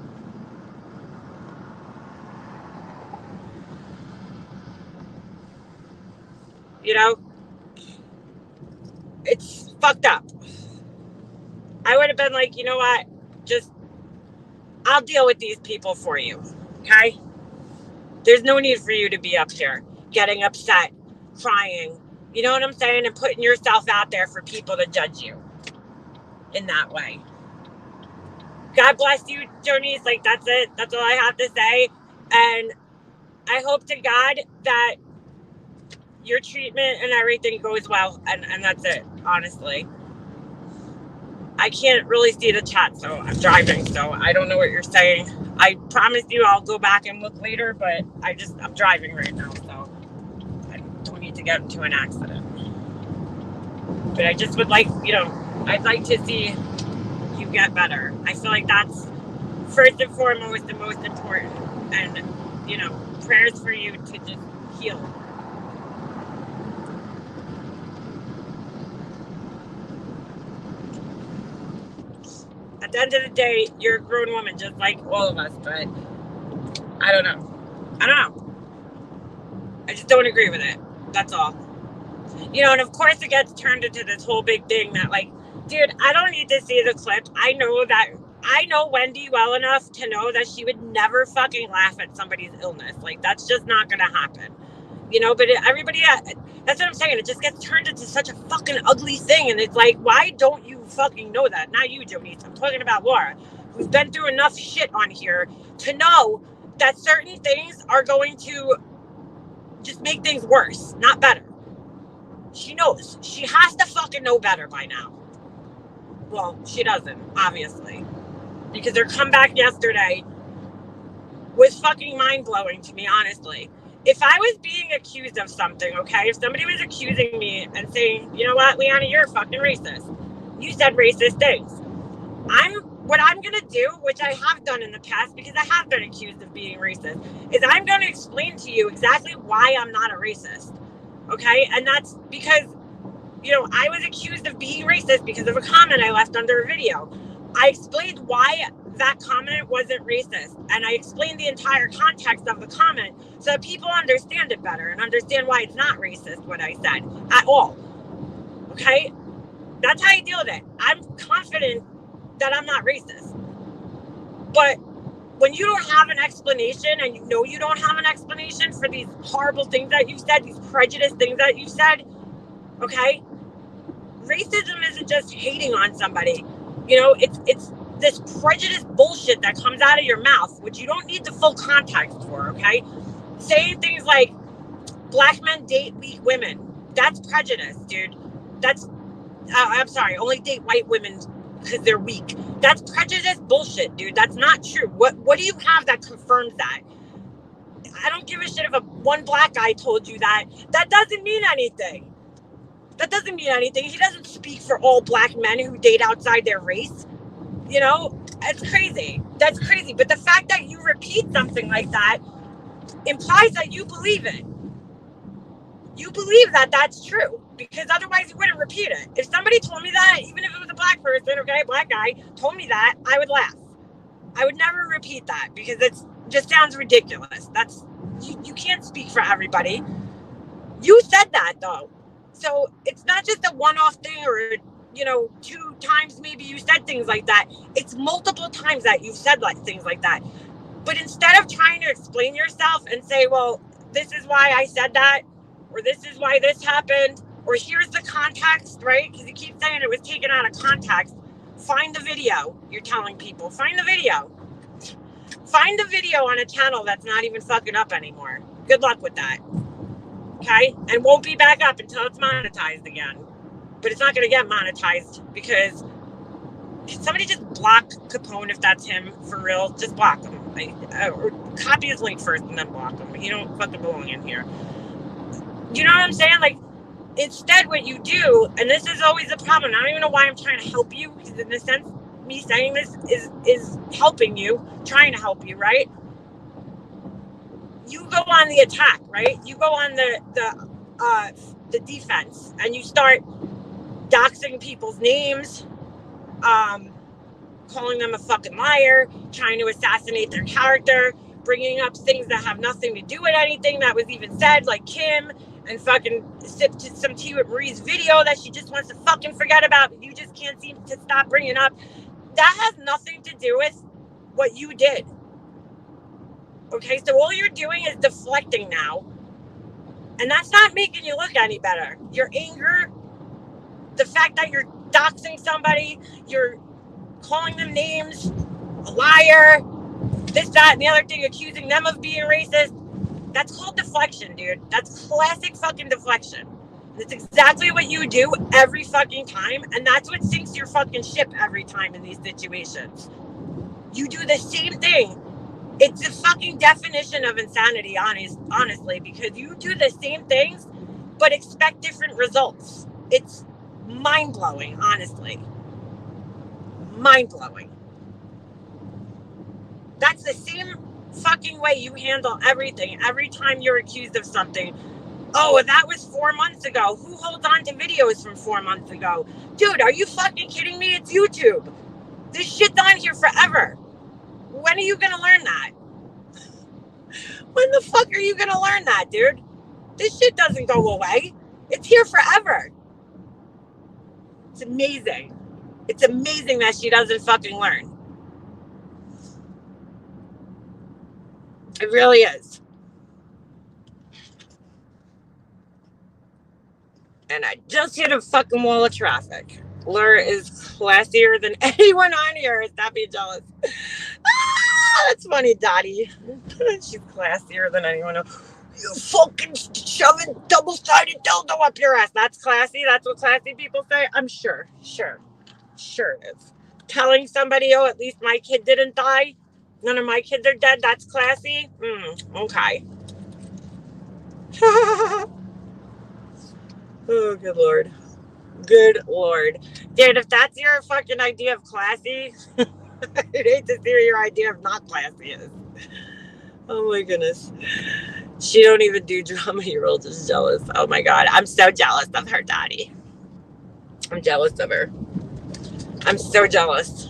It's fucked up. I would have been like, you know what, I'll deal with these people for you, okay? There's no need for you to be up here getting upset, crying, you know what I'm saying, and putting yourself out there for people to judge you in that way. God bless you, Jonice. Like, that's it. That's all I have to say. And I hope to God that your treatment and everything goes well. And that's it, honestly. I can't really see the chat, so I'm driving, so I don't know what you're saying. I promise you I'll go back and look later, but I'm driving right now, so I don't need to get into an accident. But I just would like, I'd like to see you get better. I feel like that's first and foremost the most important. And, prayers for you to just heal. At the end of the day, you're a grown woman just like all of us, but I don't know. I just don't agree with it. That's all. And of course it gets turned into this whole big thing that, like, dude, I don't need to see the clip. I know Wendy well enough to know that she would never fucking laugh at somebody's illness. Like, that's just not going to happen. But everybody, that's what I'm saying. It just gets turned into such a fucking ugly thing. And it's like, why don't you fucking know that? Not you, Jonice. I'm talking about Laura, who's been through enough shit on here to know that certain things are going to just make things worse, not better. She knows. She has to fucking know better by now. Well, she doesn't, obviously. because their comeback yesterday was fucking mind-blowing to me, honestly. If I was being accused of something, okay, if somebody was accusing me and saying, you know what, Leanna, you're a fucking racist. You said racist things. What I'm going to do, which I have done in the past because I have been accused of being racist, is I'm going to explain to you exactly why I'm not a racist, okay? And that's because, you know, I was accused of being racist because of a comment I left under a video. I explained why that comment wasn't racist, and I explained the entire context of the comment so that people understand it better and understand why it's not racist what I said at all, okay? That's how you deal with it. I'm confident that I'm not racist. But when you don't have an explanation, and you know you don't have an explanation for these horrible things that you've said, these prejudiced things that you've said, okay? Racism isn't just hating on somebody. You know, it's this prejudiced bullshit that comes out of your mouth, which you don't need the full context for, okay? Saying things like, black men date weak women. That's prejudice, dude. I'm sorry, only date white women because they're weak. That's prejudice bullshit, dude. That's not true. What do you have that confirms that? I don't give a shit if one black guy told you that. That doesn't mean anything. That doesn't mean anything. He doesn't speak for all black men who date outside their race. You know, it's crazy. That's crazy. But the fact that you repeat something like that implies that you believe it. You believe that that's true, because otherwise you wouldn't repeat it. If somebody told me that, even if it was a black person, okay, black guy, told me that, I would laugh. I would never repeat that because it just sounds ridiculous. You can't speak for everybody. You said that, though. So it's not just a one-off thing or, you know, 2 times maybe you said things like that. It's multiple times that you've said things like that. But instead of trying to explain yourself and say, well, this is why I said that, or this is why this happened, or here's the context, right? Because you keep saying it was taken out of context. Find the video, you're telling people. Find the video. Find the video on a channel that's not even fucking up anymore. Good luck with that. Okay? And won't be back up until it's monetized again. But it's not going to get monetized because somebody just block Capone if that's him for real. Just block him. Or copy his link first and then block him. He don't fucking belong in here. You know what I'm saying? Like, instead what you do, and this is always a problem, I don't even know why I'm trying to help you, because in a sense, me saying this is helping you, trying to help you, right? You go on the attack, right? You go on the defense, and you start doxing people's names, calling them a fucking liar, trying to assassinate their character, bringing up things that have nothing to do with anything that was even said, like Kim, and fucking sipped some tea with Marie's video that she just wants to fucking forget about, but you just can't seem to stop bringing up. That has nothing to do with what you did. Okay, so all you're doing is deflecting now, and that's not making you look any better. Your anger, the fact that you're doxing somebody, you're calling them names, a liar, this, that, and the other thing, accusing them of being racist, that's called deflection, dude. That's classic fucking deflection. That's exactly what you do every fucking time, and that's what sinks your fucking ship every time in these situations. You do the same thing. It's the fucking definition of insanity, honestly, because you do the same things, but expect different results. It's mind-blowing, honestly. Mind-blowing. That's the same fucking way you handle everything every time you're accused of something. Oh, that was 4 months ago. Who holds on to videos from 4 months ago? Dude, are you fucking kidding me? It's YouTube. This shit's on here forever. When are you gonna learn that? When the fuck are you gonna learn that, dude? This shit doesn't go away. It's here forever. It's amazing. It's amazing that she doesn't fucking learn. It really is. And I just hit a fucking wall of traffic. Laura is classier than anyone on here. Stop being jealous. That's funny, Dottie. She's classier than anyone else. You fucking shoving double-sided dildo up your ass. That's classy. That's what classy people say. I'm sure. Sure it is. telling somebody, oh, at least my kid didn't die. None of my kids are dead. That's classy. Okay. Oh, good Lord. Good Lord. Dude, if that's your fucking idea of classy, I'd hate to see what your idea of not classy is. Oh my goodness. She don't even do drama. You're all just jealous. Oh my God. I'm so jealous of her daddy. I'm jealous of her. I'm so jealous.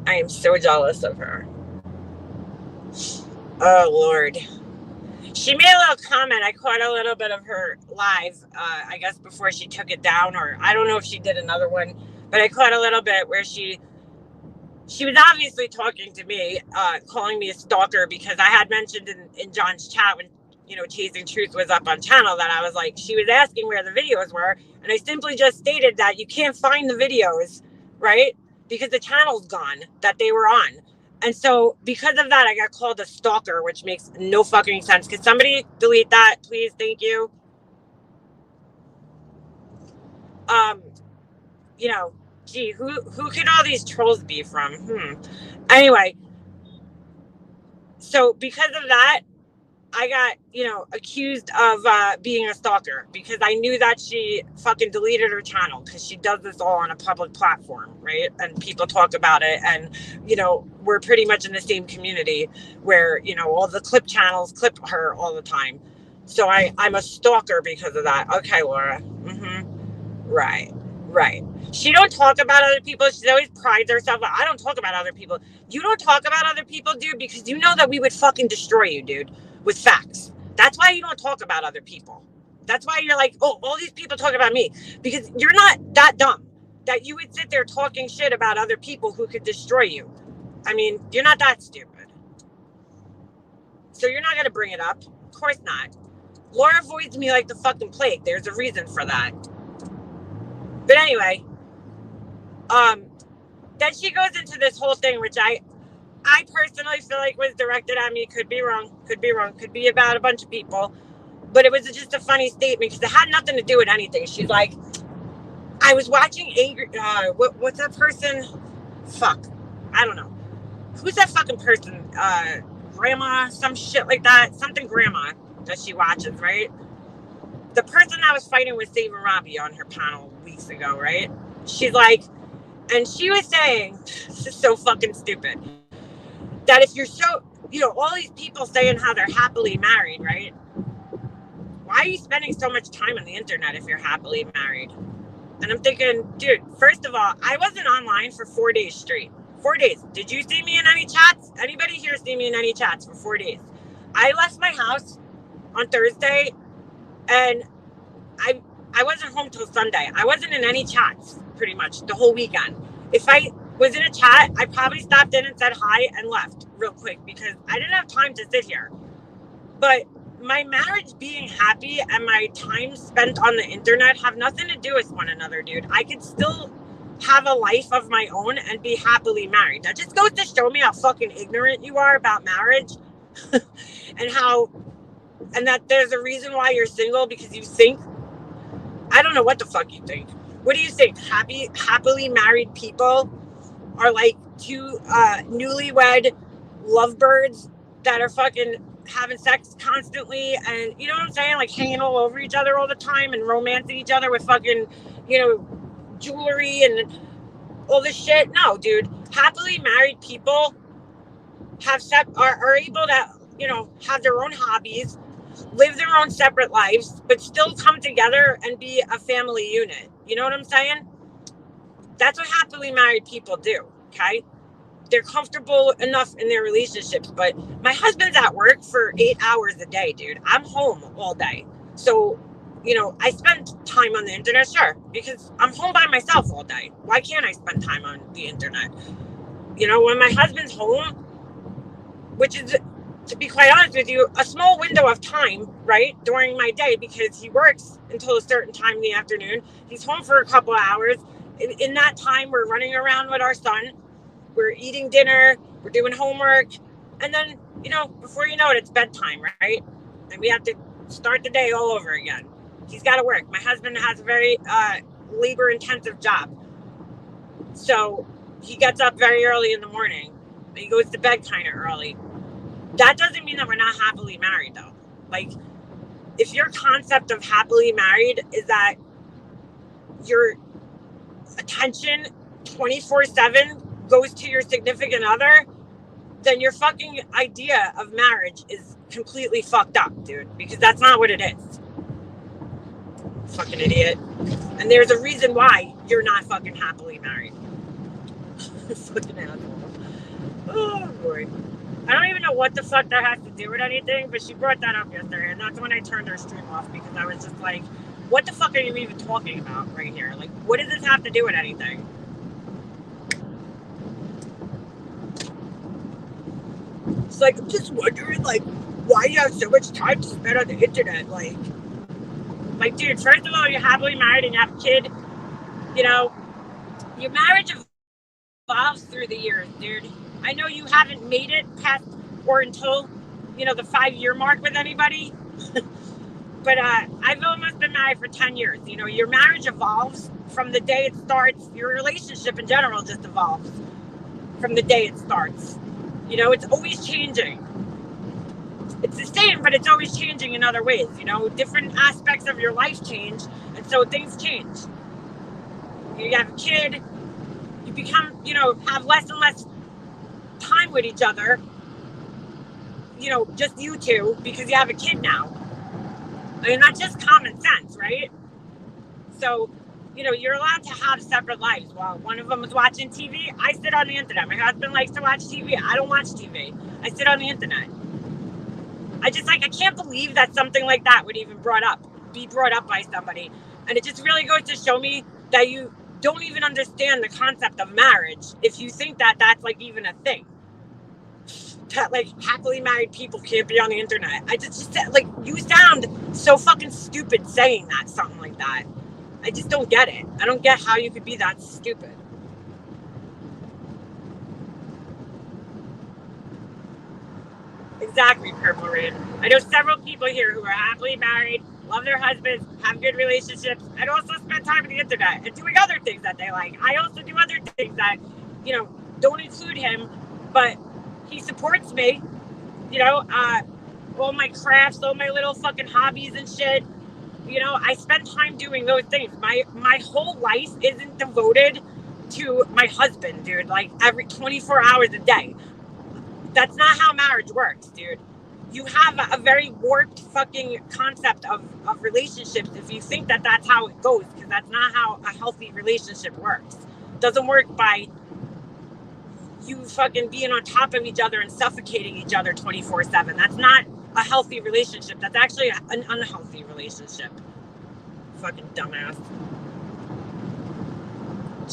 I am so jealous of her. Oh Lord. She made a little comment. I caught a little bit of her live, I guess before she took it down, or I don't know if she did another one, but I caught a little bit where she was obviously talking to me, calling me a stalker, because I had mentioned in John's chat when, Chasing Truth was up on channel, that I was like, she was asking where the videos were. And I simply just stated that you can't find the videos, right? Because the channel's gone that they were on. And so because of that, I got called a stalker, which makes no fucking sense. Could somebody delete that, please? Thank you. Gee, who could all these trolls be from? Anyway, so because of that, I got, accused of being a stalker, because I knew that she fucking deleted her channel, because she does this all on a public platform, right? And people talk about it, and, we're pretty much in the same community where, all the clip channels clip her all the time. So I'm a stalker because of that. Okay, Laura. Right. She don't talk about other people. She always prides herself. I don't talk about other people. You don't talk about other people, dude, because you know that we would fucking destroy you, dude, with facts. That's why you don't talk about other people. That's why you're like, oh, all these people talk about me, because you're not that dumb that you would sit there talking shit about other people who could destroy you. I mean, you're not that stupid. So you're not going to bring it up. Of course not. Laura avoids me like the fucking plague. There's a reason for that. But anyway, then she goes into this whole thing, which I personally feel like was directed at me. Could be wrong. Could be about a bunch of people. But it was just a funny statement, because it had nothing to do with anything. She's like, I was watching Angry... what's that person? Fuck. I don't know. Who's that fucking person? Grandma? Some shit like that. Something Grandma that she watches, right? The person I was fighting with Saving Robbie on her panel weeks ago, right? She's like... And she was saying, this is so fucking stupid, that if you're so, all these people saying how they're happily married, right? Why are you spending so much time on the internet if you're happily married? And I'm thinking, dude, first of all, I wasn't online for 4 days straight. 4 days. Did you see me in any chats? Anybody here see me in any chats for 4 days? I left my house on Thursday, and I wasn't home till Sunday. I wasn't in any chats pretty much the whole weekend. If I was in a chat, I probably stopped in and said hi and left real quick, because I didn't have time to sit here. But my marriage being happy and my time spent on the internet have nothing to do with one another, dude. I could still have a life of my own and be happily married. That just goes to show me how fucking ignorant you are about marriage and that there's a reason why you're single, because you think, I don't know what the fuck you think. What do you think? Happily married people are like two newlywed lovebirds that are fucking having sex constantly, and you know what I'm saying? Like hanging all over each other all the time and romancing each other with fucking, jewelry and all this shit. No, dude. Happily married people are able to, have their own hobbies, live their own separate lives, but still come together and be a family unit. You know what I'm saying? That's what happily married people do, okay? They're comfortable enough in their relationships, but my husband's at work for 8 hours a day, dude. I'm home all day. So, I spend time on the internet, sure, because I'm home by myself all day. Why can't I spend time on the internet? When my husband's home, which is, to be quite honest with you, a small window of time, right, during my day, because he works until a certain time in the afternoon. He's home for a couple of hours. In that time, we're running around with our son. We're eating dinner. We're doing homework. And then, before you know it, it's bedtime, right? And we have to start the day all over again. He's got to work. My husband has a very labor-intensive job. So he gets up very early in the morning. He goes to bed kind of early. That doesn't mean that we're not happily married, though. Like, if your concept of happily married is that your attention 24/7 goes to your significant other, then your fucking idea of marriage is completely fucked up, dude. Because that's not what it is. Fucking idiot. And there's a reason why you're not fucking happily married. Fucking asshole. Oh, boy. I don't even know what the fuck that has to do with anything, but she brought that up yesterday, and that's when I turned her stream off, because I was just like, what the fuck are you even talking about right here? Like, what does this have to do with anything? It's like, I'm just wondering, like, why you have so much time to spend on the internet. Like, dude, first of all, you're happily married and you have a kid. You know, your marriage evolves through the years, dude. I know you haven't made it past or until, you know, the 5-year mark with anybody. But I've almost been married for 10 years. You know, your marriage evolves from the day it starts. Your relationship in general just evolves from the day it starts. You know, it's always changing. It's the same, but it's always changing in other ways. You know, different aspects of your life change, and so things change. You have a kid, you become, you know, have less and less time with each other, you know, just you two, because you have a kid now. I mean, that's just common sense, right? So, you know, you're allowed to have separate lives. While one of them is watching TV, I sit on the internet. My husband likes to watch TV. I don't watch TV. I sit on the internet. I can't believe that something like that would even be brought up by somebody. And it just really goes to show me that you don't even understand the concept of marriage if you think that that's like even a thing. That like happily married people can't be on the internet. I just like, you sound so fucking stupid saying that, something like that. I just don't get it. I don't get how you could be that stupid. Exactly, Purple Rain. I know several people here who are happily married, love their husbands, have good relationships, and also spend time on the internet and doing other things that they like. I also do other things that, you know, don't include him, but he supports me. You know, all my crafts, all my little fucking hobbies and shit. You know, I spend time doing those things. My whole life isn't devoted to my husband, dude. Like, every 24 hours a day. That's not how marriage works, dude. You have a very warped fucking concept of relationships if you think that that's how it goes, because that's not how a healthy relationship works. It doesn't work by you fucking being on top of each other and suffocating each other 24/7. That's not a healthy relationship. That's actually an unhealthy relationship. Fucking dumbass.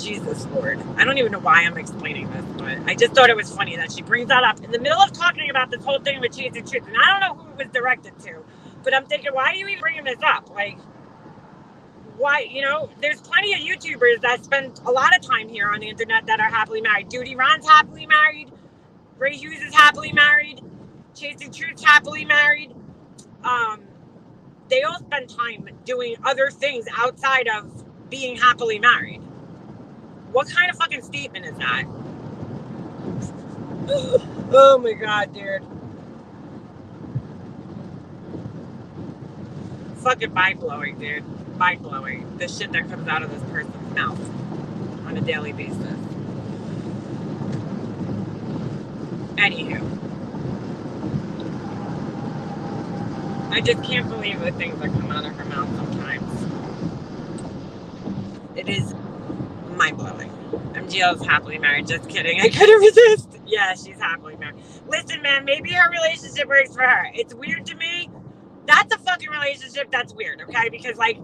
Jesus Lord. I don't even know why I'm explaining this, but I just thought it was funny that she brings that up in the middle of talking about this whole thing with Chasing Truth. And I don't know who it was directed to, but I'm thinking, why are you even bringing this up? Like, why, you know, there's plenty of YouTubers that spend a lot of time here on the internet that are happily married. Duty Ron's happily married. Ray Hughes is happily married. Chasing Truth's happily married. They all spend time doing other things outside of being happily married. What kind of fucking statement is that? Oh my God, dude. Fucking mind-blowing, dude. Mind-blowing. The shit that comes out of this person's mouth on a daily basis. Anywho. I just can't believe the things that come out of her mouth sometimes. It is mind-blowing. MGL's happily married. Just kidding. I couldn't resist. Yeah, she's happily married. Listen, man, maybe her relationship works for her. It's weird to me. That's a fucking relationship that's weird, okay? Because, like,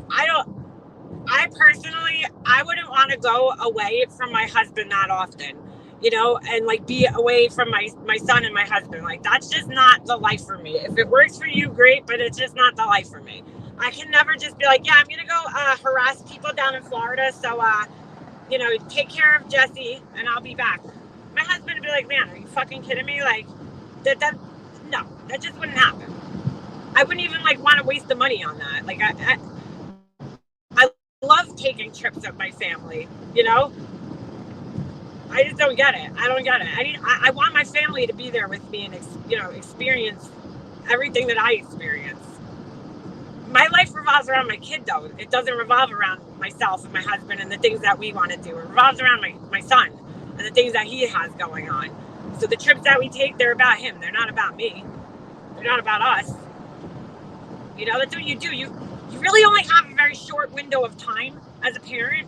I personally, I wouldn't want to go away from my husband that often, you know, and, like, be away from my son and my husband. Like, that's just not the life for me. If it works for you, great, but it's just not the life for me. I can never just be like, yeah, I'm going to go harass people down in Florida, so, you know, take care of Jesse, and I'll be back. My husband would be like, man, are you fucking kidding me? Like, no, that just wouldn't happen. I wouldn't even, like, want to waste the money on that. Like, I love taking trips with my family, you know? I just don't get it. I don't get it. I want my family to be there with me and, experience everything that I experience. My life revolves around my kid, though. It doesn't revolve around myself and my husband and the things that we want to do. It revolves around my son and the things that he has going on. So the trips that we take, they're about him. They're not about me. They're not about us. You know, that's what you do. You really only have a very short window of time as a parent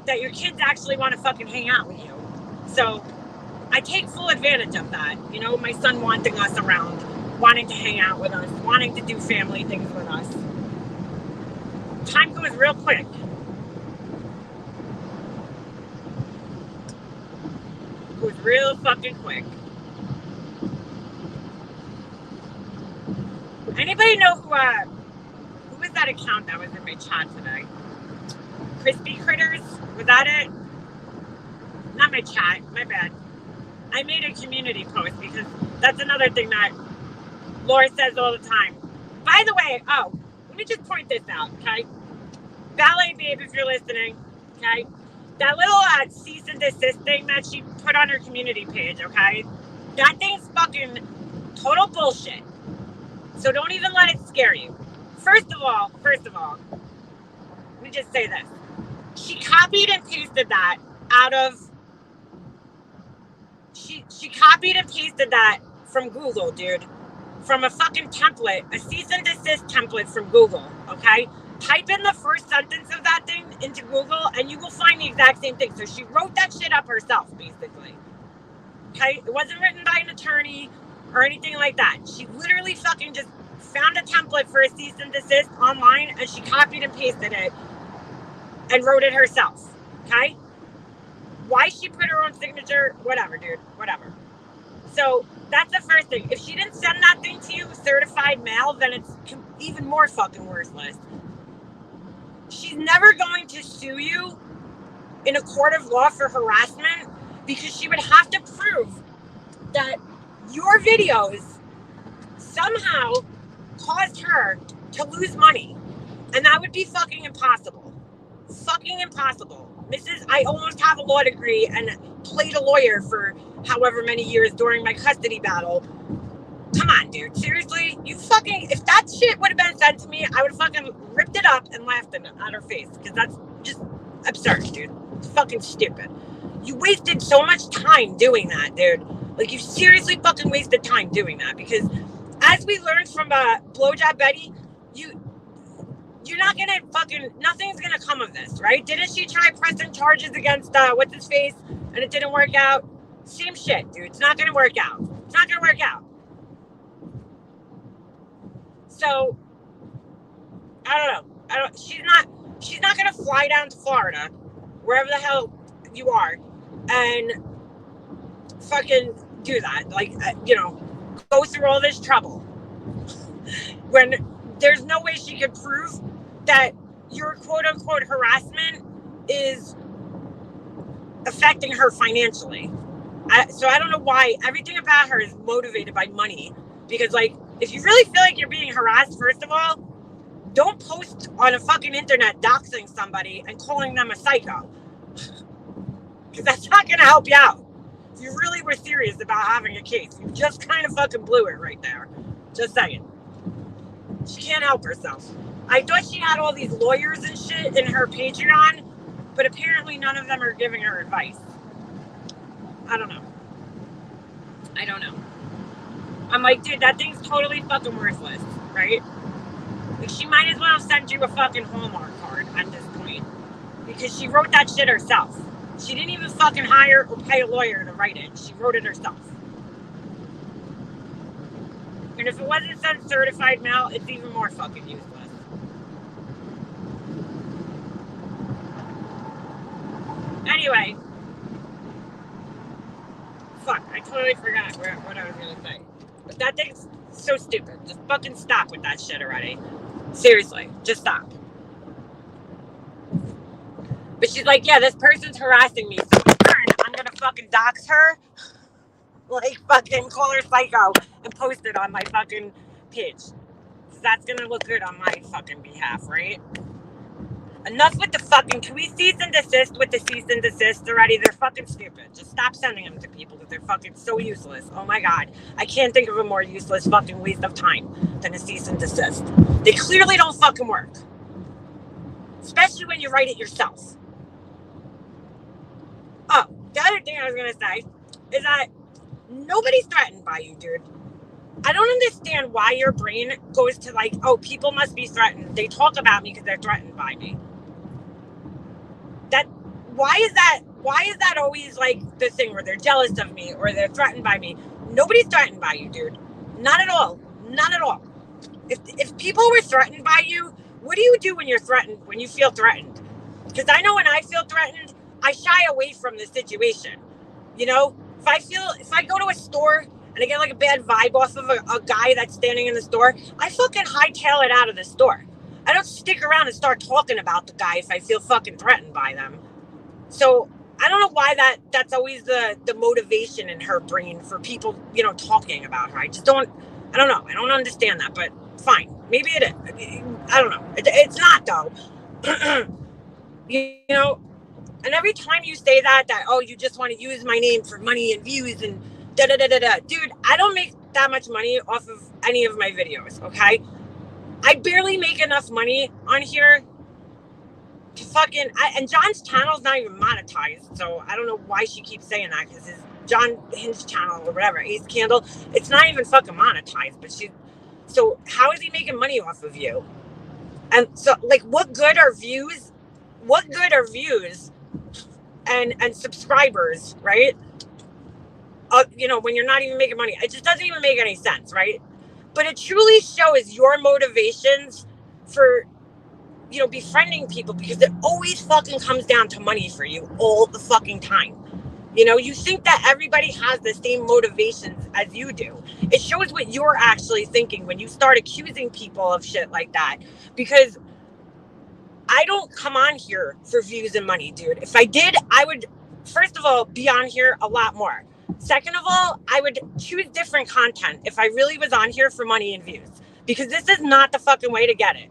that your kids actually want to fucking hang out with you. So I take full advantage of that. You know, my son wanting us around, wanting to hang out with us, wanting to do family things with us. Time goes real quick. It goes real fucking quick. Anybody know who was that account that was in my chat today? Crispy Critters? Was that it? Not my chat, my bad. I made a community post because that's another thing that Laura says all the time. By the way, let me just point this out, okay? Ballet Babe, if you're listening, okay? That little cease and desist thing that she put on her community page, okay? That thing's fucking total bullshit. So don't even let it scare you. First of all, let me just say this. She copied and pasted that out of... She copied and pasted that from Google, dude. From a fucking template, a cease and desist template from Google, okay? Type in the first sentence of that thing into Google and you will find the exact same thing. So she wrote that shit up herself, basically. Okay? It wasn't written by an attorney or anything like that. She literally fucking just found a template for a cease and desist online and she copied and pasted it and wrote it herself, okay? Why she put her own signature, whatever, dude, whatever. So that's the first thing. If she didn't send that thing to you certified mail, then it's even more fucking worthless. She's never going to sue you in a court of law for harassment because she would have to prove that your videos somehow caused her to lose money. And that would be fucking impossible. Fucking impossible. Mrs. I almost have a law degree and played a lawyer for however many years during my custody battle. Come on, dude. Seriously? If that shit would have been sent to me, I would have fucking ripped it up and laughed at her face. Because that's just absurd, dude. It's fucking stupid. You wasted so much time doing that, dude. Like, you seriously fucking wasted time doing that. Because as we learned from Blowjob Betty, you're not gonna nothing's gonna come of this, right? Didn't she try pressing charges against what's his face and it didn't work out? Same shit, dude. It's not gonna work out. It's not gonna work out. So I don't know. She's not gonna fly down to Florida, wherever the hell you are, and fucking do that. Like, go through all this trouble when there's no way she could prove that your quote-unquote harassment is affecting her financially. So I don't know why everything about her is motivated by money. Because, like, if you really feel like you're being harassed, first of all, don't post on a fucking internet doxing somebody and calling them a psycho. Because that's not going to help you out. If you really were serious about having a case, you just kind of fucking blew it right there. Just saying. She can't help herself. I thought she had all these lawyers and shit in her Patreon, but apparently none of them are giving her advice. I don't know. I'm like, dude, that thing's totally fucking worthless, right? Like, she might as well send you a fucking Hallmark card at this point. Because she wrote that shit herself. She didn't even fucking hire or pay a lawyer to write it. She wrote it herself. And if it wasn't sent certified mail, it's even more fucking useless. Anyway. Fuck, I totally forgot what I was going to say. But that thing's so stupid. Just fucking stop with that shit already. Seriously, just stop. But she's like, yeah, this person's harassing me, so I'm going to fucking dox her. Like, fucking call her psycho and post it on my fucking page. That's gonna look good on my fucking behalf, right? Enough with the fucking, can we cease and desist with the cease and desist already? They're fucking stupid. Just stop sending them to people because they're fucking so useless. Oh my God. I can't think of a more useless fucking waste of time than a cease and desist. They clearly don't fucking work. Especially when you write it yourself. Oh, the other thing I was going to say is that nobody's threatened by you, dude. I don't understand why your brain goes to like, oh, people must be threatened. They talk about me because they're threatened by me. Why is that always like the thing where they're jealous of me or they're threatened by me? Nobody's threatened by you, dude. Not at all. Not at all. If people were threatened by you, what do you do when you're threatened, when you feel threatened? Because I know when I feel threatened, I shy away from the situation. You know, if I go to a store and I get like a bad vibe off of a guy that's standing in the store, I fucking hightail it out of the store. I don't stick around and start talking about the guy if I feel fucking threatened by them. So I don't know why that's always the motivation in her brain for people, you know, talking about her. I don't know. I don't understand that, but fine. Maybe it is. I don't know. It's not though. You know, and every time you say that, oh, you just want to use my name for money and views and da-da-da-da-da. Dude, I don't make that much money off of any of my videos, okay? I barely make enough money on here to fucking... and John's channel's not even monetized, so I don't know why she keeps saying that, because his John Hinge channel or whatever, Ace Candle, it's not even fucking monetized, but so how is he making money off of you? And so, like, what good are views? What good are views and subscribers, right? You know, when you're not even making money, it just doesn't even make any sense, right? But it truly shows your motivations for, you know, befriending people, because it always fucking comes down to money for you all the fucking time. You know, you think that everybody has the same motivations as you do. It shows what you're actually thinking when you start accusing people of shit like that. Because I don't come on here for views and money, dude. If I did, I would, first of all, be on here a lot more. Second of all, I would choose different content if I really was on here for money and views. Because this is not the fucking way to get it.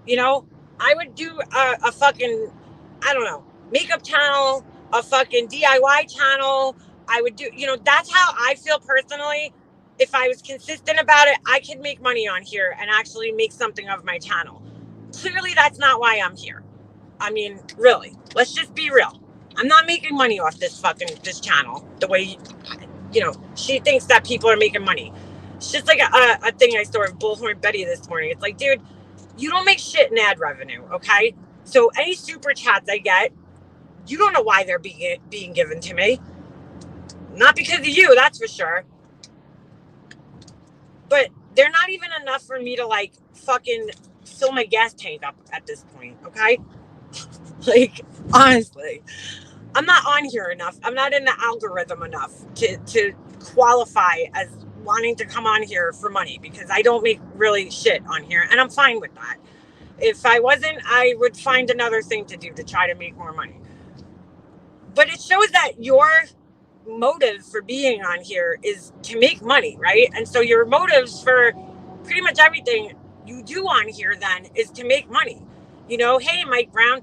You know, I would do a fucking, I don't know, makeup channel, a fucking DIY channel. I would do, you know, that's how I feel personally. If I was consistent about it, I could make money on here and actually make something of my channel. Clearly, that's not why I'm here. I mean, really, let's just be real. I'm not making money off this channel the way, you know, she thinks that people are making money. It's just like a thing I saw of Bullhorn Betty this morning. It's like, dude, you don't make shit in ad revenue, okay? So any super chats I get, you don't know why they're being given to me. Not because of you, that's for sure. But they're not even enough for me to, like, fucking fill my gas tank up at this point, okay? Like, honestly, I'm not on here enough. I'm not in the algorithm enough to qualify as wanting to come on here for money, because I don't make really shit on here, and I'm fine with that. If I wasn't, I would find another thing to do to try to make more money. But it shows that your motive for being on here is to make money, right? And so your motives for pretty much everything you do on here then is to make money. You know, hey, Mike Brown,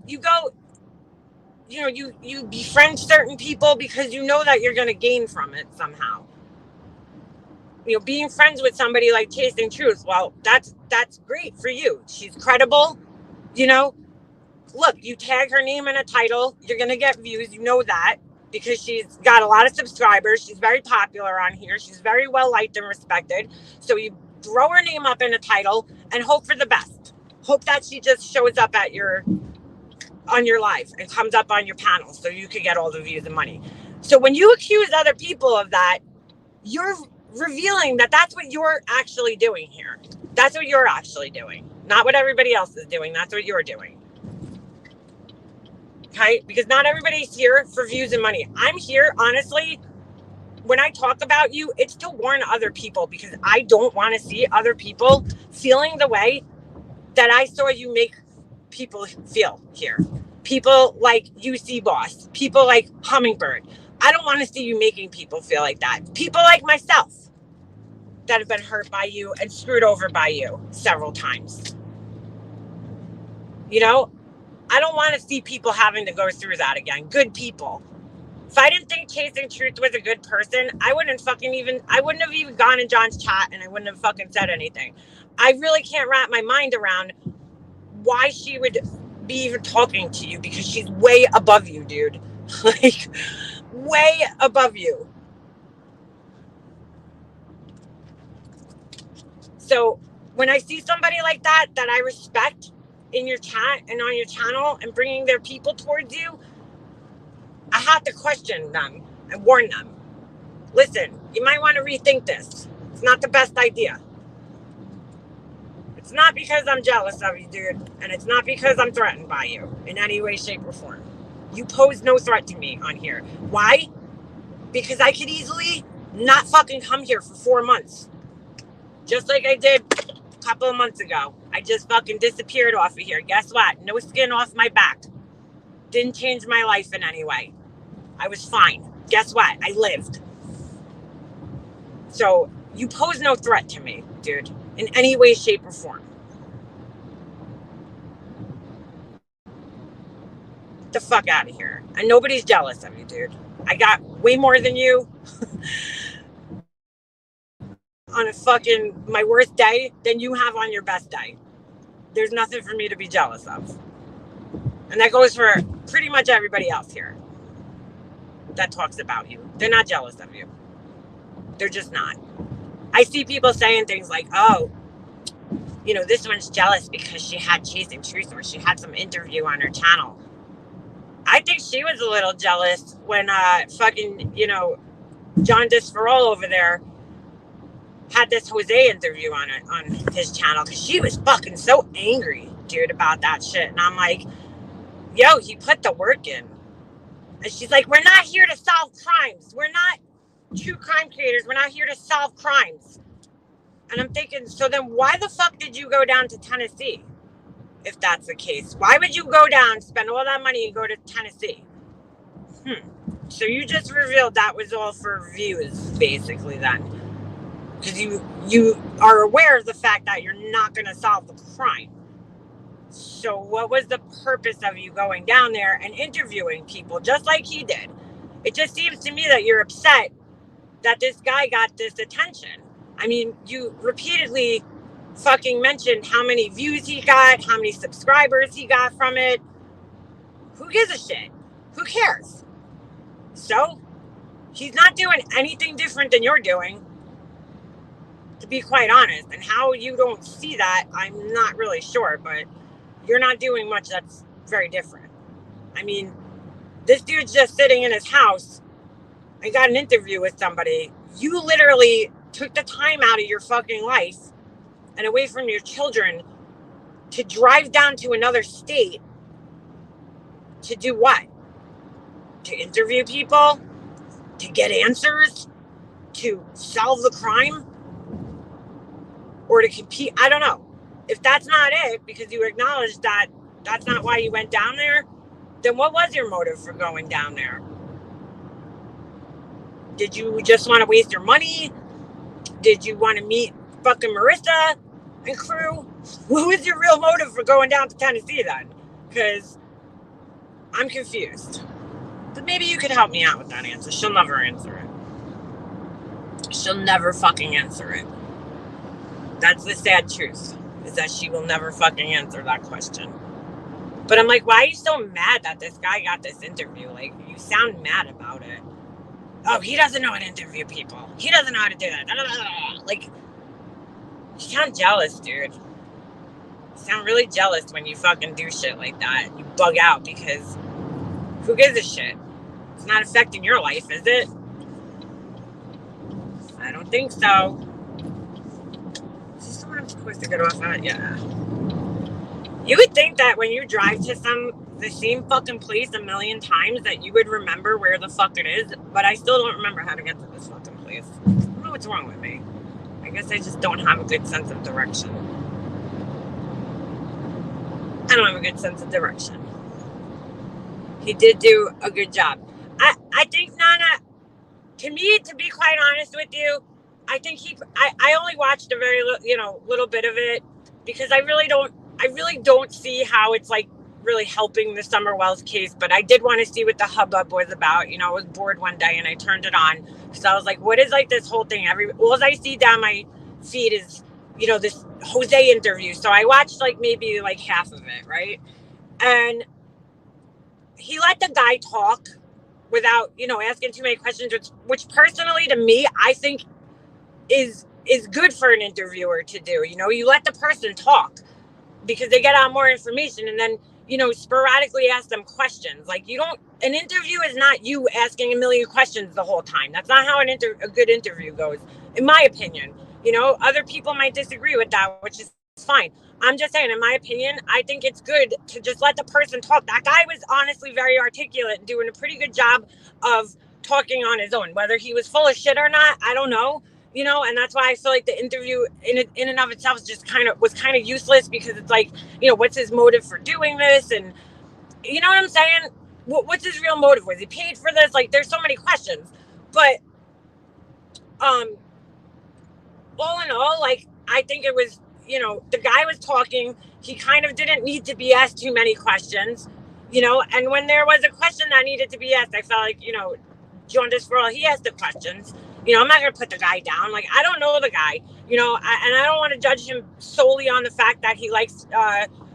you go, you know, you befriend certain people because you know that you're going to gain from it somehow. You know, being friends with somebody like Chasing Truth, well, that's great for you. She's credible, you know. Look, you tag her name in a title, you're going to get views, you know that, because she's got a lot of subscribers. She's very popular on here. She's very well liked and respected. So you throw her name up in a title and hope for the best. Hope that she just shows up on your live and comes up on your panel so you could get all the views and money. So when you accuse other people of that, you're revealing that that's what you're actually doing here. That's what you're actually doing. Not what everybody else is doing. That's what you're doing. Okay? Because not everybody's here for views and money. I'm here, honestly, when I talk about you, it's to warn other people, because I don't want to see other people feeling the way that I saw you make people feel here. People like UC Boss, people like Hummingbird. I don't want to see you making people feel like that. People like myself that have been hurt by you and screwed over by you several times. You know, I don't want to see people having to go through that again. Good people. If I didn't think Chasing Truth was a good person, I wouldn't have even gone in John's chat, and I wouldn't have fucking said anything. I really can't wrap my mind around why she would be even talking to you, because she's way above you, dude. Like, way above you. So when I see somebody like that I respect in your chat and on your channel and bringing their people towards you, I have to question them and warn them. Listen, you might want to rethink this. It's not the best idea. It's not because I'm jealous of you, dude, and it's not because I'm threatened by you in any way, shape, or form. You pose no threat to me on here. Why? Because I could easily not fucking come here for 4 months. Just like I did a couple of months ago. I just fucking disappeared off of here. Guess what? No skin off my back. Didn't change my life in any way. I was fine. Guess what? I lived. So you pose no threat to me, dude, in any way, shape, or form. Get the fuck out of here. And nobody's jealous of you, dude. I got way more than you on a fucking my worst day than you have on your best day. There's nothing for me to be jealous of. And that goes for pretty much everybody else here that talks about you. They're not jealous of you. They're just not. I see people saying things like, oh, you know, this one's jealous because she had Chasing Truth or she had some interview on her channel. I think she was a little jealous when fucking, you know, John Disferol over there had this Jose interview on his channel, because she was fucking so angry, dude, about that shit. And I'm like, yo, he put the work in. And she's like, we're not here to solve crimes. We're not true crime creators. We're not here to solve crimes. And I'm thinking, so then why the fuck did you go down to Tennessee? If that's the case, why would you go down, spend all that money and go to Tennessee? So you just revealed that was all for views, basically, then. Because you are aware of the fact that you're not going to solve the crime. So what was the purpose of you going down there and interviewing people just like he did? It just seems to me that you're upset that this guy got this attention. I mean, you repeatedly fucking mentioned how many views he got, how many subscribers he got from it. Who gives a shit? Who cares? So he's not doing anything different than you're doing, to be quite honest. And how you don't see that, I'm not really sure, but you're not doing much that's very different. I mean, this dude's just sitting in his house and got an interview with somebody. You literally took the time out of your fucking life and away from your children to drive down to another state to do what? To interview people? To get answers? To solve the crime? Or to compete? I don't know. If that's not it, because you acknowledge that that's not why you went down there, then what was your motive for going down there? Did you just want to waste your money? Did you want to meet fucking Marissa and crew? What was your real motive for going down to Tennessee then? Because I'm confused. But maybe you could help me out with that answer. She'll never answer it. She'll never fucking answer it. That's the sad truth, is that she will never fucking answer that question. But I'm like, why are you so mad that this guy got this interview? Like, you sound mad about it. Oh, he doesn't know how to interview people. He doesn't know how to do that. Like, you sound jealous, dude. You sound really jealous when you fucking do shit like that. You bug out because who gives a shit? It's not affecting your life, is it? I don't think so. Is this the one I'm supposed to get off at? Yeah. You would think that when you drive to the same fucking place a million times that you would remember where the fuck it is, but I still don't remember how to get to this fucking place. I don't know what's wrong with me. I guess I just don't have a good sense of direction. I don't have a good sense of direction. He did do a good job. I think Nana, to me, to be quite honest with you, I think I only watched a very little bit of it, because I really don't I really don't see how it's like really helping the Summer Wells case, but I did want to see what the hubbub was about. You know, I was bored one day and I turned it on. So I was like, what is like this whole thing? All I see down my feed is, you know, this Jose interview. So I watched like maybe like half of it, right? And he let the guy talk without, you know, asking too many questions, which personally to me, I think is good for an interviewer to do. You know, you let the person talk because they get out more information, and then, you know, sporadically ask them questions. Like, you don't, an interview is not you asking a million questions the whole time. That's not how a good interview goes, in my opinion. You know, other people might disagree with that, which is fine. I'm just saying, in my opinion, I think it's good to just let the person talk. That guy was honestly very articulate and doing a pretty good job of talking on his own. Whether he was full of shit or not, I don't know. You know, and that's why I feel like the interview in and of itself is just kind of useless, because it's like, you know, what's his motive for doing this? And you know what I'm saying? What's his real motive? Was he paid for this? Like, there's so many questions. But all in all, like, I think it was, you know, the guy was talking. He kind of didn't need to be asked too many questions, you know. And when there was a question that needed to be asked, I felt like, you know, John Disferral, he asked the questions. You know, I'm not going to put the guy down. Like, I don't know the guy, you know, and I don't want to judge him solely on the fact that he likes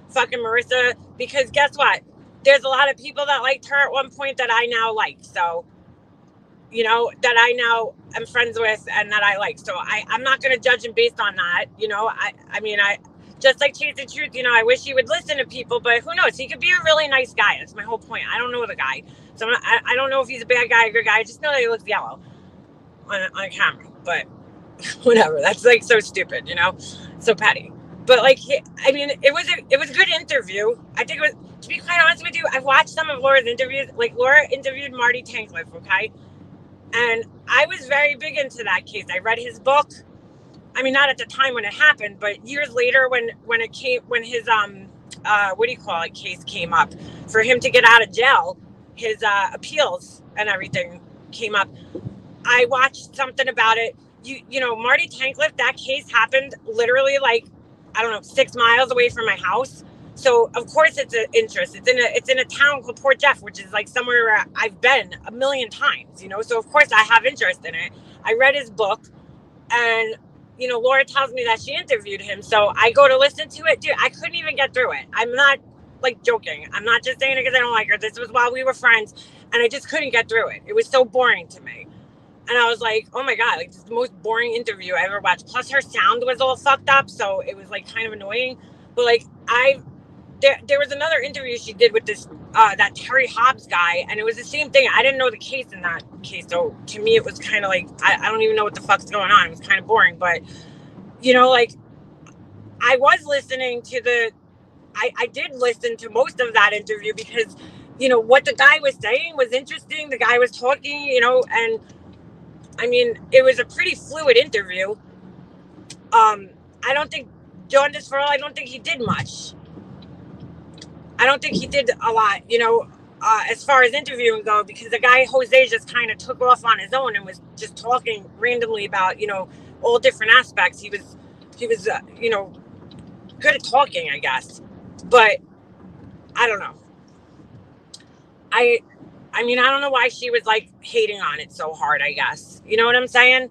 fucking Marissa, because guess what? There's a lot of people that liked her at one point that I now like. So, you know, that I now am friends with and that I like. So I'm not going to judge him based on that. You know, I mean, just like Chase the Truth, you know, I wish he would listen to people, but who knows? He could be a really nice guy. That's my whole point. I don't know the guy. So I don't know if he's a bad guy or a good guy. I just know that he looks yellow on camera, but whatever. That's like so stupid, you know, so petty. But like, I mean, it was a good interview. I think it was, to be quite honest with you, I've watched some of Laura's interviews. Like, Laura interviewed Marty Tankliff, okay? And I was very big into that case. I read his book. I mean, not at the time when it happened, but years later when his what do you call it, case came up for him to get out of jail, his appeals and everything came up. I watched something about it. You know, Marty Tankliff, that case happened literally like, I don't know, 6 miles away from my house. So of course it's an interest. It's in a town called Port Jeff, which is like somewhere where I've been a million times, you know. So of course I have interest in it. I read his book, and you know, Laura tells me that she interviewed him. So I go to listen to it. Dude, I couldn't even get through it. I'm not like joking. I'm not just saying it because I don't like her. This was while we were friends, and I just couldn't get through it. It was so boring to me. And I was like, oh my God, like, this is the most boring interview I ever watched. Plus her sound was all fucked up, so it was like kind of annoying. But like, there was another interview she did with this that Terry Hobbs guy, and it was the same thing. I didn't know the case in that case, so to me it was kind of like, I don't even know what the fuck's going on. It was kind of boring. But you know, like, I was listening to I did listen to most of that interview because, you know, what the guy was saying was interesting. The guy was talking, you know, and I mean, it was a pretty fluid interview. I don't think John Disferral, I don't think he did much. I don't think he did a lot, you know, as far as interviewing go, because the guy Jose just kind of took off on his own and was just talking randomly about, you know, all different aspects. He was you know, good at talking, I guess. But I don't know. I mean, I don't know why she was like hating on it so hard, I guess. You know what I'm saying?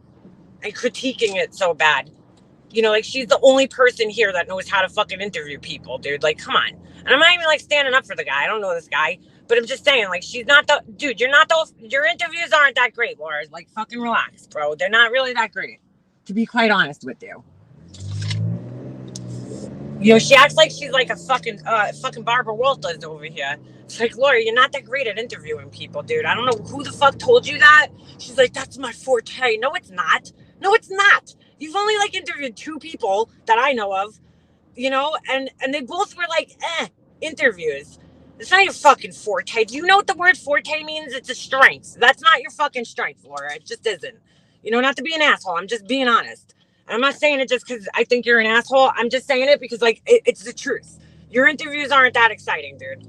And critiquing it so bad. You know, like, she's the only person here that knows how to fucking interview people, dude. Like, come on. And I'm not even like standing up for the guy. I don't know this guy. But I'm just saying, like, she's not the dude. Your interviews aren't that great, Laura. Like, fucking relax, bro. They're not really that great, to be quite honest with you. You know, she acts like she's like a fucking Barbara Walters over here. It's like, Laura, you're not that great at interviewing people, dude. I don't know who the fuck told you that. She's like, that's my forte. No, it's not. No, it's not. You've only like interviewed 2 people that I know of, you know, and they both were like, interviews. It's not your fucking forte. Do you know what the word forte means? It's a strength. That's not your fucking strength, Laura. It just isn't. You know, not to be an asshole. I'm just being honest. I'm not saying it just because I think you're an asshole. I'm just saying it because, like, it's the truth. Your interviews aren't that exciting, dude.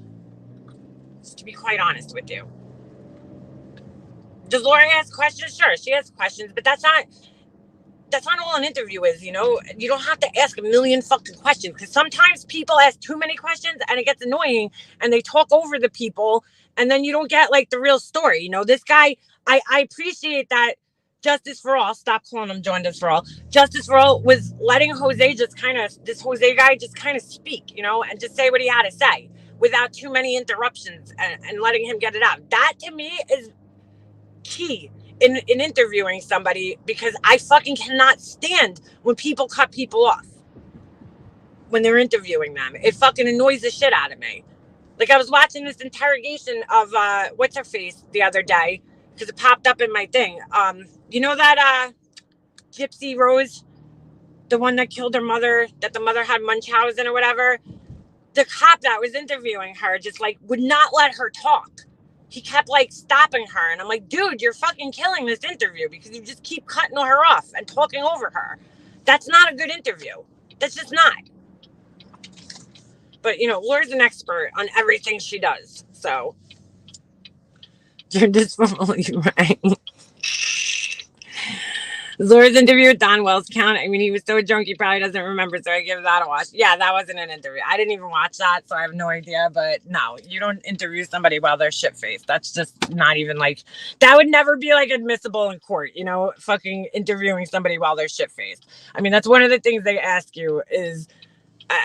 Just to be quite honest with you. Does Laura ask questions? Sure, she has questions, but that's that's not all an interview is, you know. You don't have to ask a million fucking questions, because sometimes people ask too many questions and it gets annoying and they talk over the people, and then you don't get like the real story. You know, this guy, I appreciate that Justice for All, stop calling him Justice for All. Justice for All was letting Jose guy just kind of speak, you know, and just say what he had to say without too many interruptions, and letting him get it out. That to me is key in interviewing somebody, because I fucking cannot stand when people cut people off when they're interviewing them. It fucking annoys the shit out of me. Like, I was watching this interrogation of what's her face the other day, because it popped up in my thing. You know that Gypsy Rose, the one that killed her mother, that the mother had Munchausen or whatever? The cop that was interviewing her just like would not let her talk. He kept like stopping her, and I'm like, dude, you're fucking killing this interview because you just keep cutting her off and talking over her. That's not a good interview. That's just not. But you know, Laura's an expert on everything she does, so you're just probably right. Laura's interview with Don Wells count. I mean, he was so drunk he probably doesn't remember, so I give that a watch. Yeah, that wasn't an interview. I didn't even watch that, so I have no idea. But no, you don't interview somebody while they're shit-faced. That's just not even like, that would never be like admissible in court, you know, fucking interviewing somebody while they're shit-faced. I mean, that's one of the things they ask you is,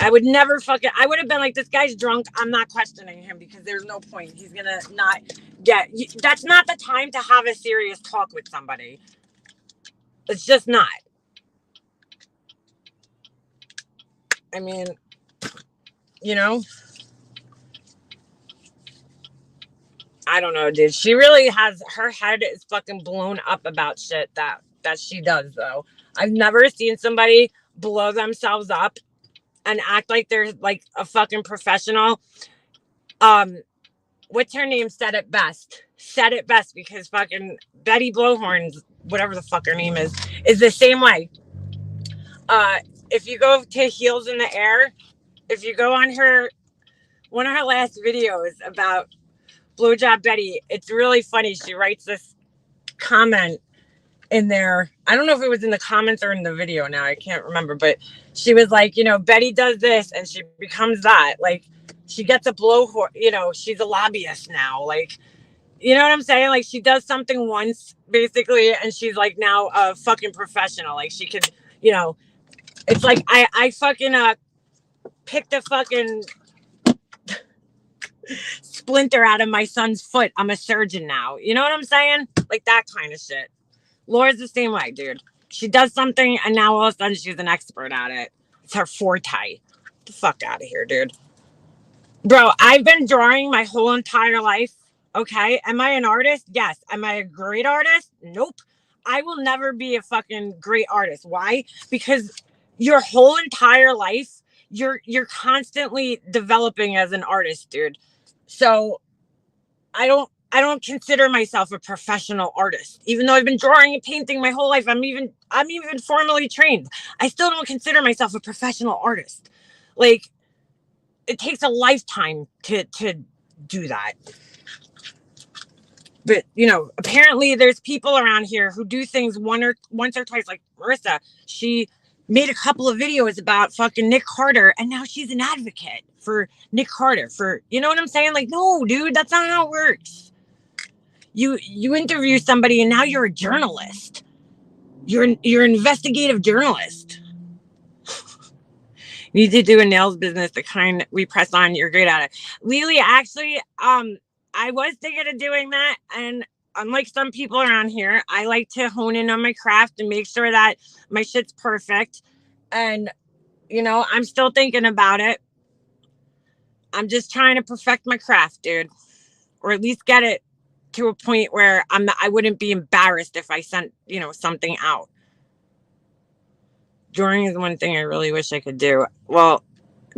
I would never fucking, I would have been like, this guy's drunk. I'm not questioning him because there's no point. He's gonna not get, that's not the time to have a serious talk with somebody. It's just not. I mean, you know, I don't know, dude. She really has, her head is fucking blown up about shit that she does, though. I've never seen somebody blow themselves up and act like they're like a fucking professional. What's her name said it best, because fucking Betty Blowhorns, whatever the fuck her name is the same way. If you go to Heels in the Air, if you go on one of her last videos about Blowjob Betty, it's really funny. She writes this comment in there. I don't know if it was in the comments or in the video now. I can't remember, but she was like, you know, Betty does this and she becomes that. Like, she gets a blowhorn, you know, she's a lobbyist now. Like, you know what I'm saying? Like, she does something once, basically, and she's like now a fucking professional. Like, she could, you know, it's like I fucking picked a fucking splinter out of my son's foot. I'm a surgeon now. You know what I'm saying? Like, that kind of shit. Laura's the same way, dude. She does something and now all of a sudden she's an expert at it. It's her forte. Get the fuck out of here, dude. Bro, I've been drawing my whole entire life. Okay. Am I an artist? Yes. Am I a great artist? Nope. I will never be a fucking great artist. Why? Because your whole entire life, you're constantly developing as an artist, dude. So I don't consider myself a professional artist, even though I've been drawing and painting my whole life. I'm even formally trained. I still don't consider myself a professional artist. Like, it takes a lifetime to do that. But, you know, apparently there's people around here who do things once or twice. Like Marissa, she made a couple of videos about fucking Nick Carter, and now she's an advocate for Nick Carter. For, you know what I'm saying? Like, no, dude, that's not how it works. You interview somebody and now you're a journalist. You're an investigative journalist. You need to do a nails business, the kind we press on. You're great at it. Lily, actually, I was thinking of doing that, and unlike some people around here, I like to hone in on my craft and make sure that my shit's perfect. And, you know, I'm still thinking about it. I'm just trying to perfect my craft, dude, or at least get it to a point where I wouldn't be embarrassed if I sent, you know, something out. Drawing is one thing I really wish I could do. Well,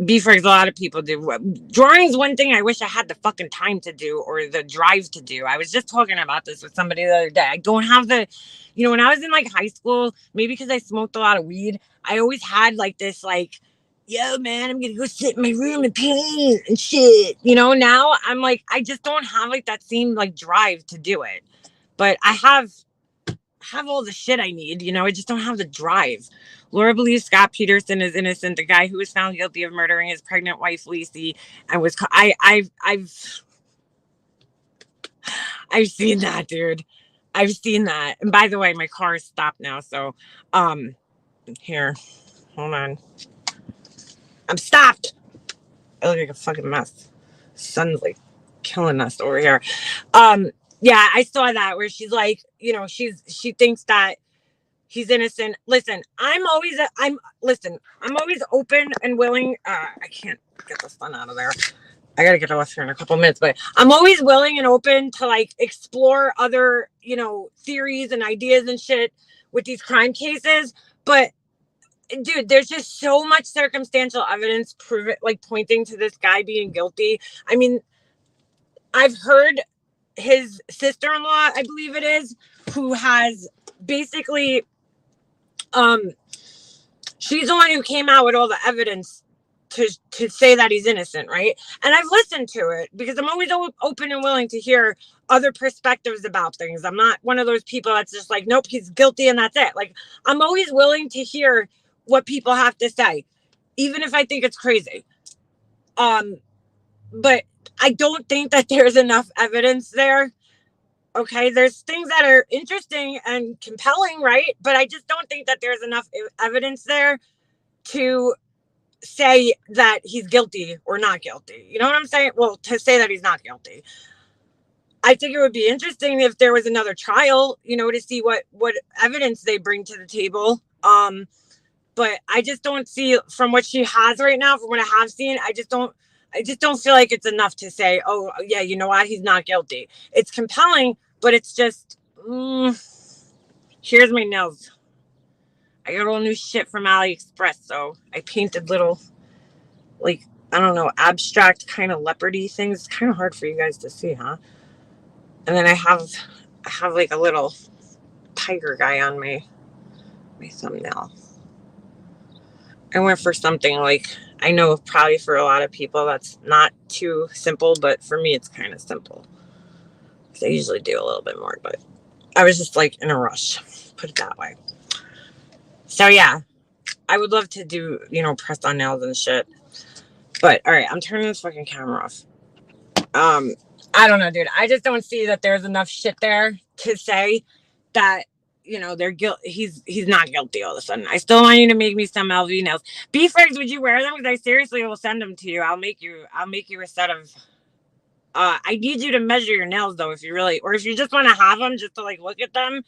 beefers, a lot of people do. Drawing is one thing I wish I had the fucking time to do, or the drive to do. I was just talking about this with somebody the other day. I don't have the, you know, when I was in like high school, maybe because I smoked a lot of weed, I always had like this, like, yo, man, I'm gonna go sit in my room and paint and shit. You know, now I'm like, I just don't have like that same like drive to do it. But I have have all the shit I need. You know, I just don't have the drive. Laura believes Scott Peterson is innocent, the guy who was found guilty of murdering his pregnant wife Lacey, and was I've seen that, dude. I've seen that. And by the way, my car is stopped now, so here, hold on. I'm stopped. I look like a fucking mess. Sun's like killing us over here. Yeah, I saw that where she's like, you know, she thinks that he's innocent. Listen, I'm always open and willing. I can't get the sun out of there. I gotta get off here in a couple minutes, but I'm always willing and open to like explore other, you know, theories and ideas and shit with these crime cases. But dude, there's just so much circumstantial evidence pointing to this guy being guilty. I mean, I've heard his sister-in-law, I believe it is, who has basically she's the one who came out with all the evidence to say that he's innocent, right? And I've listened to it because I'm always open and willing to hear other perspectives about things. I'm not one of those people that's just like, nope, he's guilty and that's it. Like, I'm always willing to hear what people have to say, even if I think it's crazy. But I don't think that there's enough evidence there. Okay, there's things that are interesting and compelling, right? But I just don't think that there's enough evidence there to say that he's guilty or not guilty. You know what I'm saying? Well, to say that he's not guilty. I think it would be interesting if there was another trial, you know, to see what evidence they bring to the table. But I just don't see, from what she has right now, from what I have seen, I just don't feel like it's enough to say, oh yeah, you know what, he's not guilty. It's compelling, but it's just here's my nails. I got all new shit from AliExpress, so I painted little, like, I don't know, abstract kind of leopardy things. It's kind of hard for you guys to see, huh? And then I have like a little tiger guy on my thumbnail. I went for something like, I know probably for a lot of people that's not too simple, but for me it's kind of simple. I usually do a little bit more, but I was just like in a rush, put it that way. So yeah, I would love to do, you know, press on nails and shit. But all right, I'm turning this fucking camera off. I don't know, dude. I just don't see that there's enough shit there to say that, you know, he's not guilty all of a sudden. I still want you to make me some LV nails. B-Fergs, would you wear them? Because I seriously will send them to you. I'll make you a set of. I need you to measure your nails though, if you really, or if you just want to have them just to like look at them.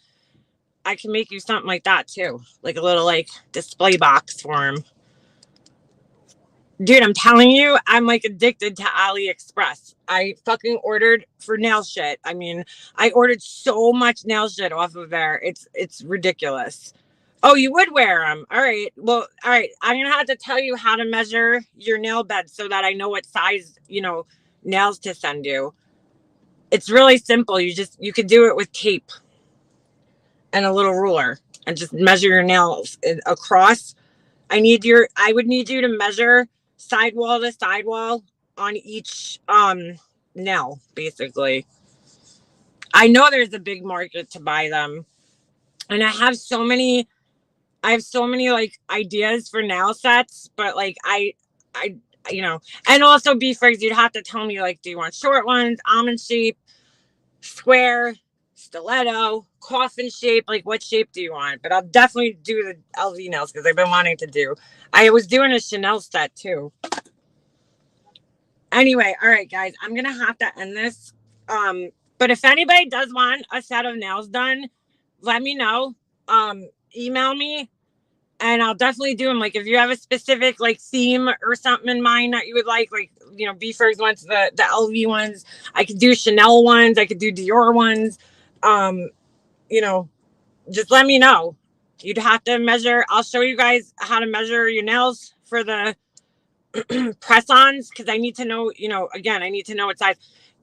I can make you something like that too, like a little like display box for them. Dude, I'm telling you, I'm like addicted to AliExpress. I fucking ordered for nail shit. I mean, I ordered so much nail shit off of there. It's ridiculous. Oh, you would wear them. All right. Well, all right. I'm going to have to tell you how to measure your nail bed so that I know what size, you know, nails to send you. It's really simple. You could do it with tape and a little ruler and just measure your nails across. I would need you to measure sidewall to sidewall on each nail, basically. I know there's a big market to buy them, and I have so many like ideas for nail sets, but like I you know, and also B-Fergs, you'd have to tell me, like, do you want short ones, almond shape, square, stiletto, coffin shape? Like, what shape do you want? But I'll definitely do the LV nails because I've been wanting to do. I was doing a Chanel set too. Anyway, all right, guys, I'm gonna have to end this. But if anybody does want a set of nails done, let me know. Email me, and I'll definitely do them. Like, if you have a specific like theme or something in mind that you would like, you know, B-Fergs wants the LV ones. I could do Chanel ones. I could do Dior ones. You know, just let me know. You'd have to measure. I'll show you guys how to measure your nails for the press-ons, because I need to know, you know, again, I need to know what size,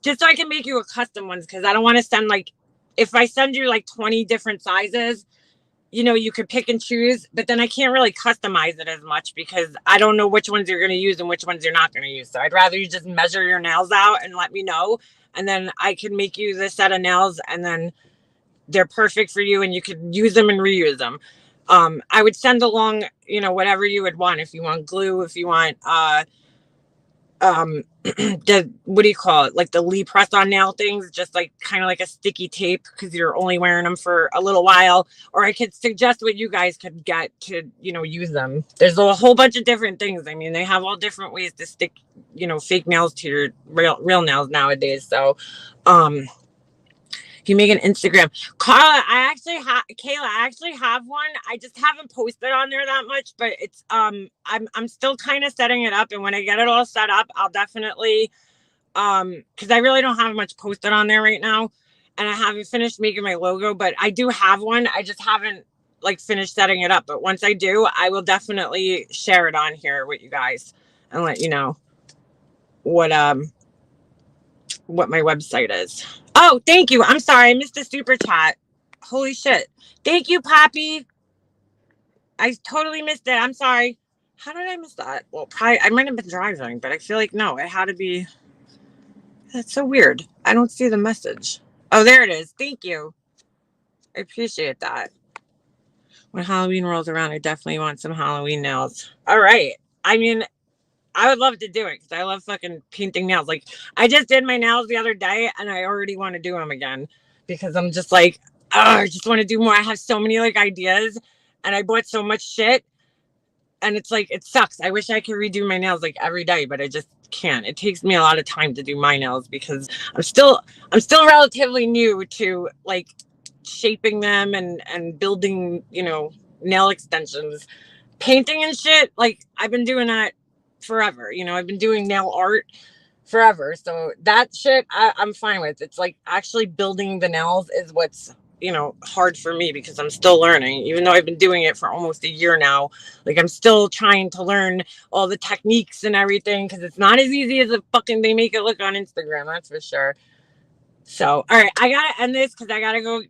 just so I can make you a custom ones, because I don't want to send, like, if I send you like 20 different sizes, you know, you could pick and choose, but then I can't really customize it as much because I don't know which ones you're going to use and which ones you're not going to use. So I'd rather you just measure your nails out and let me know, and then I can make you the set of nails and then they're perfect for you and you could use them and reuse them. I would send along, whatever you would want. If you want glue, if you want, what do you call it? Like the Lee press on nail things, just like kind of like a sticky tape because you're only wearing them for a little while. Or I could suggest what you guys could get to, use them. There's a whole bunch of different things. I mean, they have all different ways to stick, fake nails to your real nails nowadays. So, you make an Instagram. Kayla, I actually have one. I just haven't posted on there that much, but it's I'm still kind of setting it up, and when I get it all set up, I'll definitely because I really don't have much posted on there right now, and I haven't finished making my logo, but I do have one. I just haven't like finished setting it up, but once I do, I will definitely share it on here with you guys and let you know what my website is. Oh, thank you. I'm sorry. I missed the super chat. Holy shit. Thank you, Poppy. I totally missed it. I'm sorry. How did I miss that? Well, probably I might have been driving, but I feel like no, it had to be. That's so weird. I don't see the message. Oh, there it is. Thank you. I appreciate that. When Halloween rolls around, I definitely want some Halloween nails. All right. I mean, I would love to do it because I love fucking painting nails. Like, I just did my nails the other day and I already want to do them again because I'm just like, oh, I just want to do more. I have so many like ideas and I bought so much shit and it's like, it sucks. I wish I could redo my nails like every day, but I just can't. It takes me a lot of time to do my nails because I'm still relatively new to like shaping them and building, nail extensions. Painting and shit, like I've been doing that forever. I've been doing nail art forever. So that shit I'm fine with. It's like actually building the nails is what's, hard for me because I'm still learning, even though I've been doing it for almost a year now. Like I'm still trying to learn all the techniques and everything because it's not as easy as they make it look on Instagram. That's for sure. So, all right, I gotta end this because I gotta go,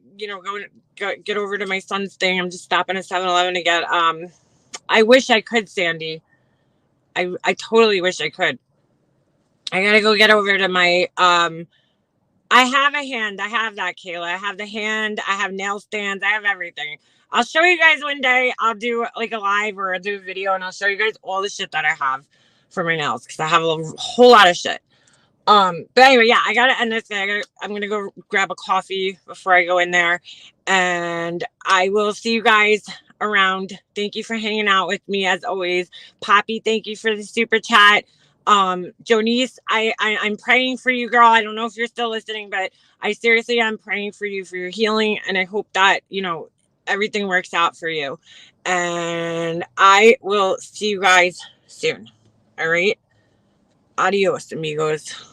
go get over to my son's thing. I'm just stopping at 7-Eleven to get, I wish I could, Sandy. I totally wish I could. I gotta go get over to my I have a hand. I have that, Kayla. I have the hand. I have nail stands. I have everything. I'll show you guys one day. I'll do like a live or I'll do a video and I'll show you guys all the shit that I have for my nails because I have a whole lot of shit. But anyway, yeah, I gotta end this. I'm gonna go grab a coffee before I go in there, and I will see you guys around. Thank you for hanging out with me as always. Poppy, thank you for the super chat. Jonice, I'm praying for you, girl. I don't know if you're still listening, but I seriously am praying for you for your healing, and I hope that everything works out for you. And I will see you guys soon. All right. Adios, amigos.